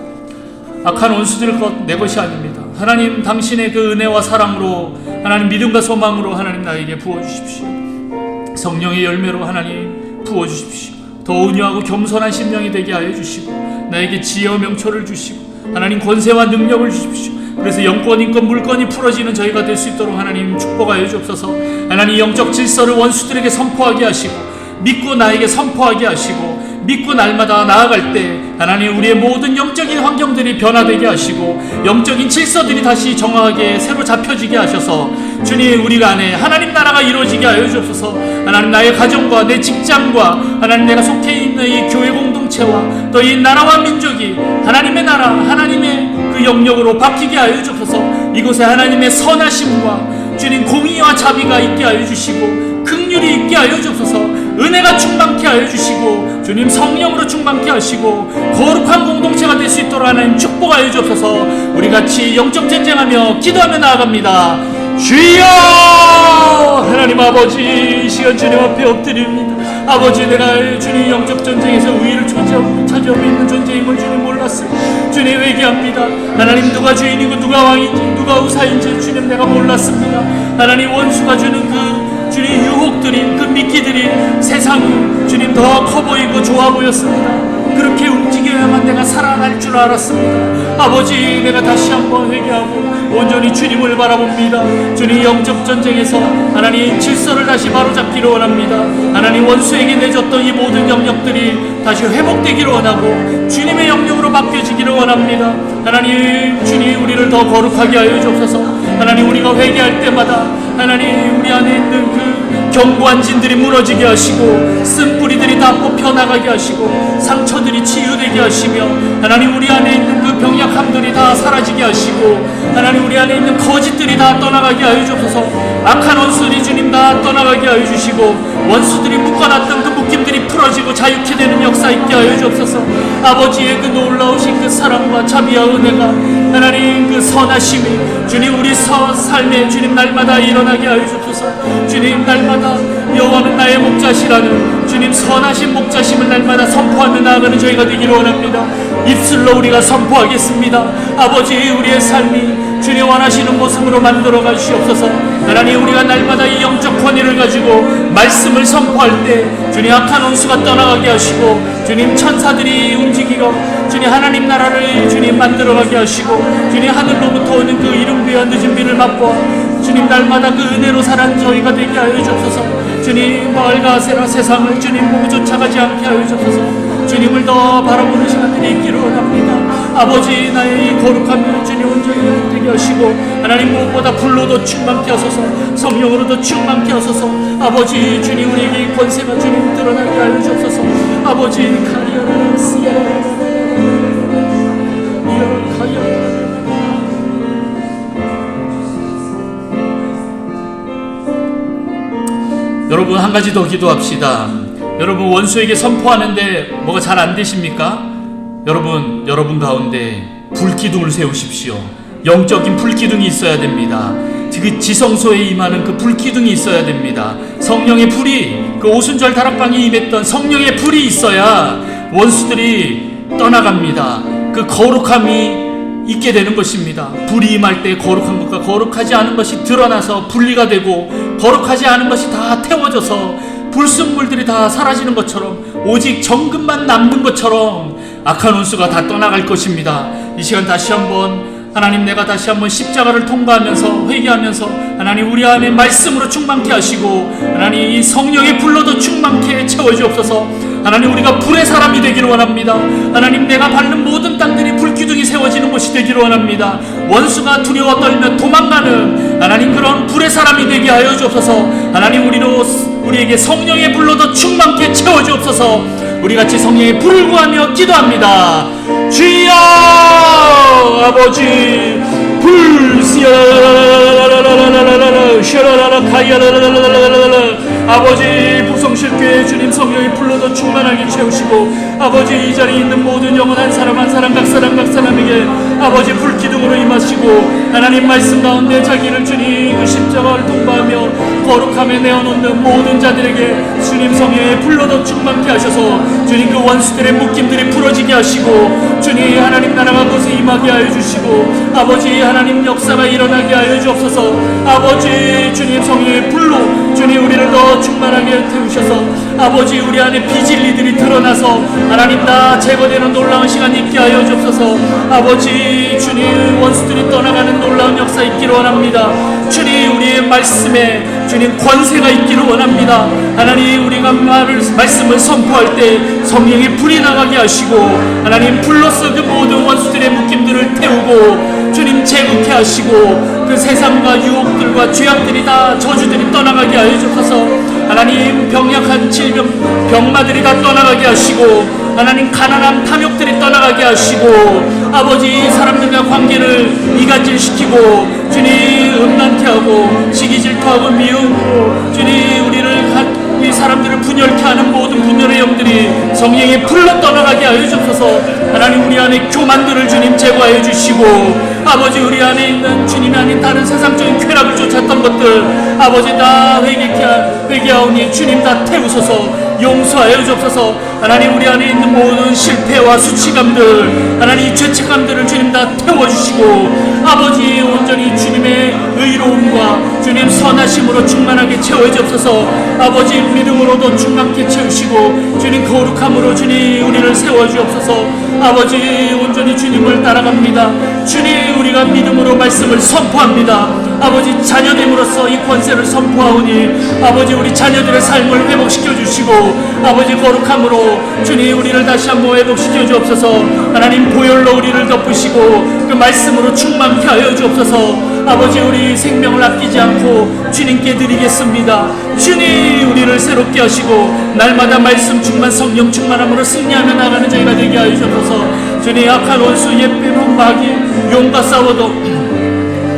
악한 원수들 것 내 것이 아닙니다. 하나님 당신의 그 은혜와 사랑으로 하나님 믿음과 소망으로 하나님 나에게 부어주십시오. 성령의 열매로 하나님 부어주십시오. 더 온유하고 겸손한 심령이 되게 하여 주시고 나에게 지혜와 명철을 주시고 하나님 권세와 능력을 주십시오. 그래서 영권, 인권, 물권이 풀어지는 저희가 될 수 있도록 하나님 축복하여 주옵소서. 하나님 영적 질서를 원수들에게 선포하게 하시고 믿고 나에게 선포하게 하시고 믿고 날마다 나아갈 때 하나님 우리의 모든 영적인 환경들이 변화되게 하시고 영적인 질서들이 다시 정확하게 새로 잡혀지게 하셔서 주님 우리 안에 하나님 나라가 이루어지게 하여 주옵소서. 하나님 나의 가정과 내 직장과 하나님 내가 속해 있는 이 교회 공동체와 또 이 나라와 민족이 하나님의 나라 하나님의 그 영역으로 바뀌게 하여 주옵소서. 이곳에 하나님의 선하심과 주님 공의와 자비가 있게 하여 주시고 긍휼이 있게 하여 주옵소서. 은혜가 충만케 하여 주시고 주님 성령으로 충만케 하시고 거룩한 공동체가 될 수 있도록 하나님 축복하여 주옵소서. 우리 같이 영적 전쟁하며 기도하며 나아갑니다. 주여 하나님 아버지 시간 주님 앞에 엎드립니다. 아버지 내가 주님 영적 전쟁에서 우위를 차지하고 있는 존재임을 주님 몰랐어요. 주님 회개합니다. 하나님 누가 주인이고 누가 왕인지 누가 의사인지 주님 내가 몰랐습니다. 하나님 원수가 주는 그 주님 유혹들이 그 미끼들이 세상이 주님 더 커 보이고 좋아 보였습니다. 그렇게 움직여야만 내가 살아날 줄 알았습니다. 아버지 내가 다시 한번 회개하고 온전히 주님을 바라봅니다. 주님 영적 전쟁에서 하나님 질서를 다시 바로잡기를 원합니다. 하나님 원수에게 내줬던 이 모든 영역들이 다시 회복되기를 원하고 주님의 영역으로 바뀌어지기를 원합니다. 하나님 주님 우리를 더 거룩하게 하여 주옵소서. 하나님 우리가 회개할 때마다 하나님 우리 안에 있는 그 견고한 진들이 무너지게 하시고 쓴뿌리들이 다 뽑혀나가게 하시고 상처들이 치유되게 하시며 하나님 우리 안에 있는 그 병약함들이 다 사라지게 하시고 하나님 우리 안에 있는 거짓들이 다 떠나가게 하여 주옵소서. 악한 원수들이 주님 다 떠나가게 하여 주시고 원수들이 묶어놨던 그 묶임들이 풀어지고 자유케 되는 역사 있게 하여 주옵소서. 아버지의 그 놀라우신 그 사랑과 자비와 은혜가 하나님 그 선하심이 주님 우리 삶에 주님 날마다 일어나게 하여 주옵소서. 주님 날마다 여호와는 나의 목자시라는 주님 선하신 목자심을 날마다 선포하며 나아가는 저희가 되기를 원합니다. 입술로 우리가 선포하겠습니다. 아버지 우리의 삶이 주님 원하시는 모습으로 만들어 가시옵소서. 하나님 우리가 날마다 이 영적 권위를 가지고 말씀을 선포할 때 주님 악한 원수가 떠나가게 하시고 주님 천사들이 움직이고 주님 하나님 나라를 주님 만들어가게 하시고 주님 하늘로부터 오는 그 이른 비와 늦은 비를 맛보아 주님 날마다 그 은혜로 살아가는 저희가 되게 하여 주옵소서. 주님 마을과 세상을 주님 보고 쫓아가지 않게 하여 주옵소서. 주님을 더 바라보는 시간들이 있기를 원합니다. 아버지 나의 거룩함을 주님 온전히 되게 하시고 하나님 무엇보다 불로도 충만케 하소서. 성령으로도 충만케 하소서. 아버지 주님 우리에게 권세가 주님 드러나게 하여 주옵소서. 아버지 카리아라 시아라 여러분 한 가지 더 기도합시다. 여러분 원수에게 선포하는데 뭐가 잘 안 되십니까? 여러분 가운데 불기둥을 세우십시오. 영적인 불기둥이 있어야 됩니다. 그 지성소에 임하는 그 불기둥이 있어야 됩니다. 성령의 불이 그 오순절 다락방에 임했던 성령의 불이 있어야 원수들이 떠나갑니다. 그 거룩함이 있게 되는 것입니다. 불이 임할 때 거룩한 것과 거룩하지 않은 것이 드러나서 분리가 되고 거룩하지 않은 것이 다 태워져서 불순물들이 다 사라지는 것처럼 오직 정금만 남는 것처럼 악한 원수가 다 떠나갈 것입니다. 이 시간 다시 한번 하나님 내가 다시 한번 십자가를 통과하면서 회개하면서 하나님 우리 안에 말씀으로 충만케 하시고 하나님 이 성령의 불로도 충만케 채워주옵소서. 하나님 우리가 불의 사람이 되기를 원합니다. 하나님 내가 밟는 모든 땅들이 불기둥이 세워지는 곳이 되기를 원합니다. 원수가 두려워 떨며 도망가는 하나님 그런 불의 사람이 되게 하여 주옵소서. 하나님 우리에게 성령의 불로 더 충만케 채워 주옵소서. 우리 같이 성령의 불을 구하며 기도합니다. 주여 아버지 불시야 아버지 부성실교회 주님 성령의 불로 더 충만하게 채우시고 아버지 이 자리에 있는 모든 영원한 사람 한 사람 각 사람에게 아버지 불기둥으로 임하시고 하나님 말씀 가운데 자기를 주님 그 십자가를 통과하며 거룩함에 내어놓는 모든 자들에게 주님 성령의 불로 더 충만케 하셔서 주님 그 원수들의 묶임들이 풀어지게 하시고 주님 하나님 나라가 그곳에 임하게 하여 주시고 아버지 하나님 역사가 일어나게 하여 주옵소서. 아버지 주님 성령의 불로 주님 우리를 더 충만하게 태우셔서 아버지 우리 안에 비진리들이 드러나서 하나님 다 제거되는 놀라운 시간 있게 하여 주옵소서. 아버지 주님 원수들이 떠나가는 놀라운 역사 있기를 원합니다. 주님 우리의 말씀에 주님 권세가 있기를 원합니다. 하나님 우리가 말씀을 선포할 때 성령의 불이 나가게 하시고 하나님 불로써 그 모든 원수들의 묶임들을 태우고 주님 제국해 하시고 그 세상과 유혹들과 죄악들이 다 저주들이 떠나가게 하여 주셔서 하나님 병약한 질병 병마들이 다 떠나가게 하시고 하나님 가난함 탐욕들이 떠나가게 하시고 아버지 사람들과 관계를 이간질시키고 주님 음란케 하고 시기 질투하고 미움으로 주님 우리 사람들을 분열케 하는 모든 분열의 영들이 성령의 불로 떠나가게 하여 주셔서 하나님 우리 안에 교만들을 주님 제거하여 주시고 아버지 우리 안에 있는 주님이 아닌 다른 세상적인 쾌락을 쫓았던 것들 아버지 다 회개하오니 주님 다 태우소서. 용서하여 주옵소서. 하나님 우리 안에 있는 모든 실패와 수치감들 하나님 죄책감들을 주님 다 태워주시고 아버지 온전히 주님의 의로움과 주님 선하심으로 충만하게 채워 주옵소서. 아버지 믿음으로도 충만케 채우시고 주님 거룩함으로 주님 우리를 세워주옵소서. 아버지 온전히 주님을 따라갑니다. 주님 우리가 믿음으로 말씀을 선포합니다. 아버지 자녀됨으로써 이 권세를 선포하오니 아버지 우리 자녀들의 삶을 회복시켜 주시고 아버지 거룩함으로 주님 우리를 다시 한번 회복시켜 주옵소서. 하나님 보혈로 우리를 덮으시고 그 말씀으로 충만케 하여 주옵소서. 아버지 우리 생명을 아끼지 않고 주님께 드리겠습니다. 주님 우리를 새롭게 하시고 날마다 말씀 충만 성령 충만함으로 승리하며 나가는 저희가 되게 하여 주옵소서. 주님 악한 원수 예빼는 마귀 용과 싸워도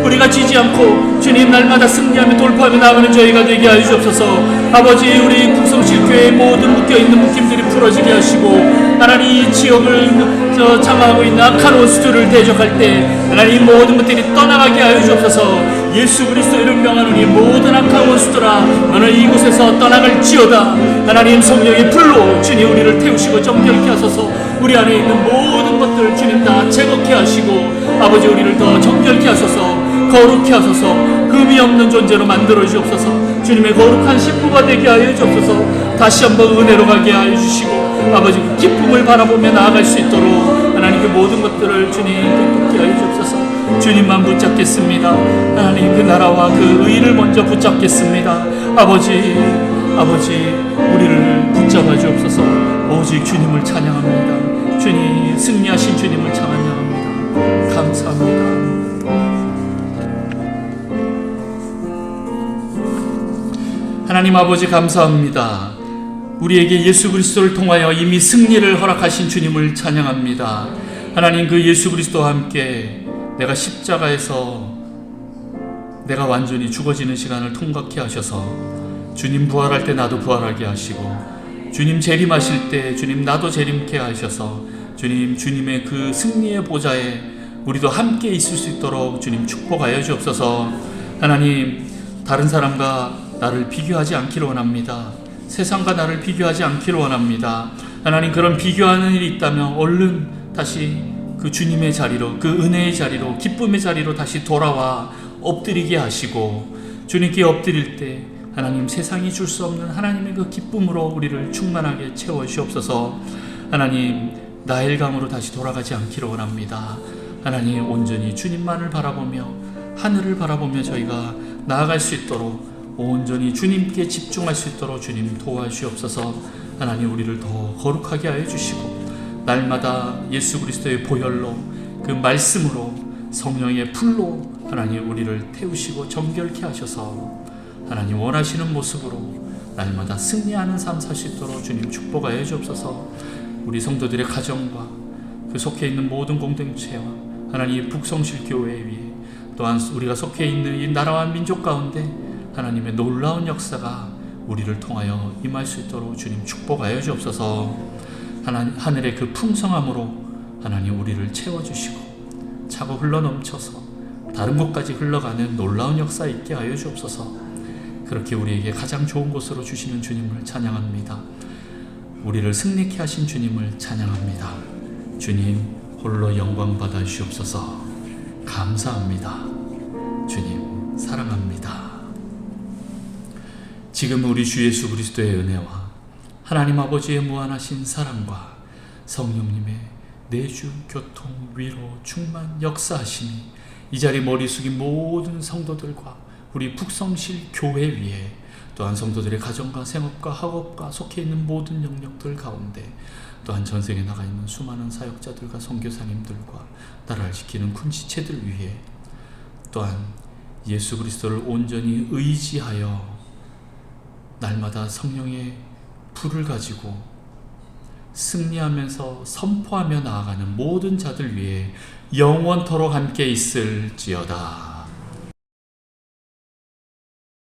우리가 지지 않고 주님 날마다 승리하며 돌파하며 나가는 저희가 되게 하여 주옵소서. 아버지 우리 구성실교회의 모든 묶여있는 묶임들이 풀어지게 하시고 하나님 이 지역을 장악하고 있는 악한 원수들을 대적할 때 하나님 모든 것들이 떠나가게 하여 주옵소서. 예수 그리스도 이름 명하노니 모든 악한 원수들아 너는 이곳에서 떠나갈지어다. 하나님 성령의 불로 주님 우리를 태우시고 정결케 하소서. 우리 안에 있는 모든 것들을 주님 다 제거케 하시고 아버지 우리를 더 정결케 하소서. 거룩케 하소서. 흠이 없는 존재로 만들어 주옵소서. 주님의 거룩한 신부가 되게 하여 주옵소서. 다시 한번 은혜로 가게 하여 주시고 아버지 그 기쁨을 바라보며 나아갈 수 있도록 하나님 그 모든 것들을 주님 기쁘게 하여 주옵소서. 주님만 붙잡겠습니다. 하나님 그 나라와 그 의를 먼저 붙잡겠습니다. 아버지 우리를 붙잡아 주옵소서. 오직 주님을 찬양합니다. 주님 승리하신 주님을 찬양합니다. 감사합니다. 하나님 아버지 감사합니다. 우리에게 예수 그리스도를 통하여 이미 승리를 허락하신 주님을 찬양합니다. 하나님 그 예수 그리스도와 함께 내가 십자가에서 내가 완전히 죽어지는 시간을 통과케 하셔서 주님 부활할 때 나도 부활하게 하시고 주님 재림하실 때 주님 나도 재림케 하셔서 주님의 그 승리의 보좌에 우리도 함께 있을 수 있도록 주님 축복하여 주옵소서. 하나님 다른 사람과 나를 비교하지 않기를 원합니다. 세상과 나를 비교하지 않기를 원합니다. 하나님 그런 비교하는 일이 있다면 얼른 다시 그 주님의 자리로 그 은혜의 자리로 기쁨의 자리로 다시 돌아와 엎드리게 하시고 주님께 엎드릴 때 하나님 세상이 줄 수 없는 하나님의 그 기쁨으로 우리를 충만하게 채워주옵소서. 하나님 나일강으로 다시 돌아가지 않기를 원합니다. 하나님 온전히 주님만을 바라보며 하늘을 바라보며 저희가 나아갈 수 있도록 온전히 주님께 집중할 수 있도록 주님 도와주옵소서. 하나님 우리를 더 거룩하게 하여 주시고 날마다 예수 그리스도의 보혈로 그 말씀으로 성령의 불로 하나님 우리를 태우시고 정결케 하셔서 하나님 원하시는 모습으로 날마다 승리하는 삶 살 수 있도록 주님 축복하여 주옵소서. 우리 성도들의 가정과 그 속해 있는 모든 공동체와 하나님 북성실 교회 위에 또한 우리가 속해 있는 이 나라와 민족 가운데 하나님의 놀라운 역사가 우리를 통하여 임할 수 있도록 주님 축복하여 주옵소서. 하늘의 그 풍성함으로 하나님 우리를 채워주시고 차고 흘러넘쳐서 다른 곳까지 흘러가는 놀라운 역사 있게 하여 주옵소서. 그렇게 우리에게 가장 좋은 곳으로 주시는 주님을 찬양합니다. 우리를 승리케 하신 주님을 찬양합니다. 주님 홀로 영광 받아 주옵소서. 감사합니다. 주님 사랑합니다. 지금 우리 주 예수 그리스도의 은혜와 하나님 아버지의 무한하신 사랑과 성령님의 내주, 교통, 위로, 충만, 역사하심이 이 자리 머리 숙인 모든 성도들과 우리 북성실 교회 위에 또한 성도들의 가정과 생업과 학업과 속해 있는 모든 영역들 가운데 또한 전생에 나가 있는 수많은 사역자들과 선교사님들과 나라를 지키는 군지체들 위에 또한 예수 그리스도를 온전히 의지하여 날마다 성령의 불을 가지고 승리하면서 선포하며 나아가는 모든 자들 위해 영원토록 함께 있을지어다.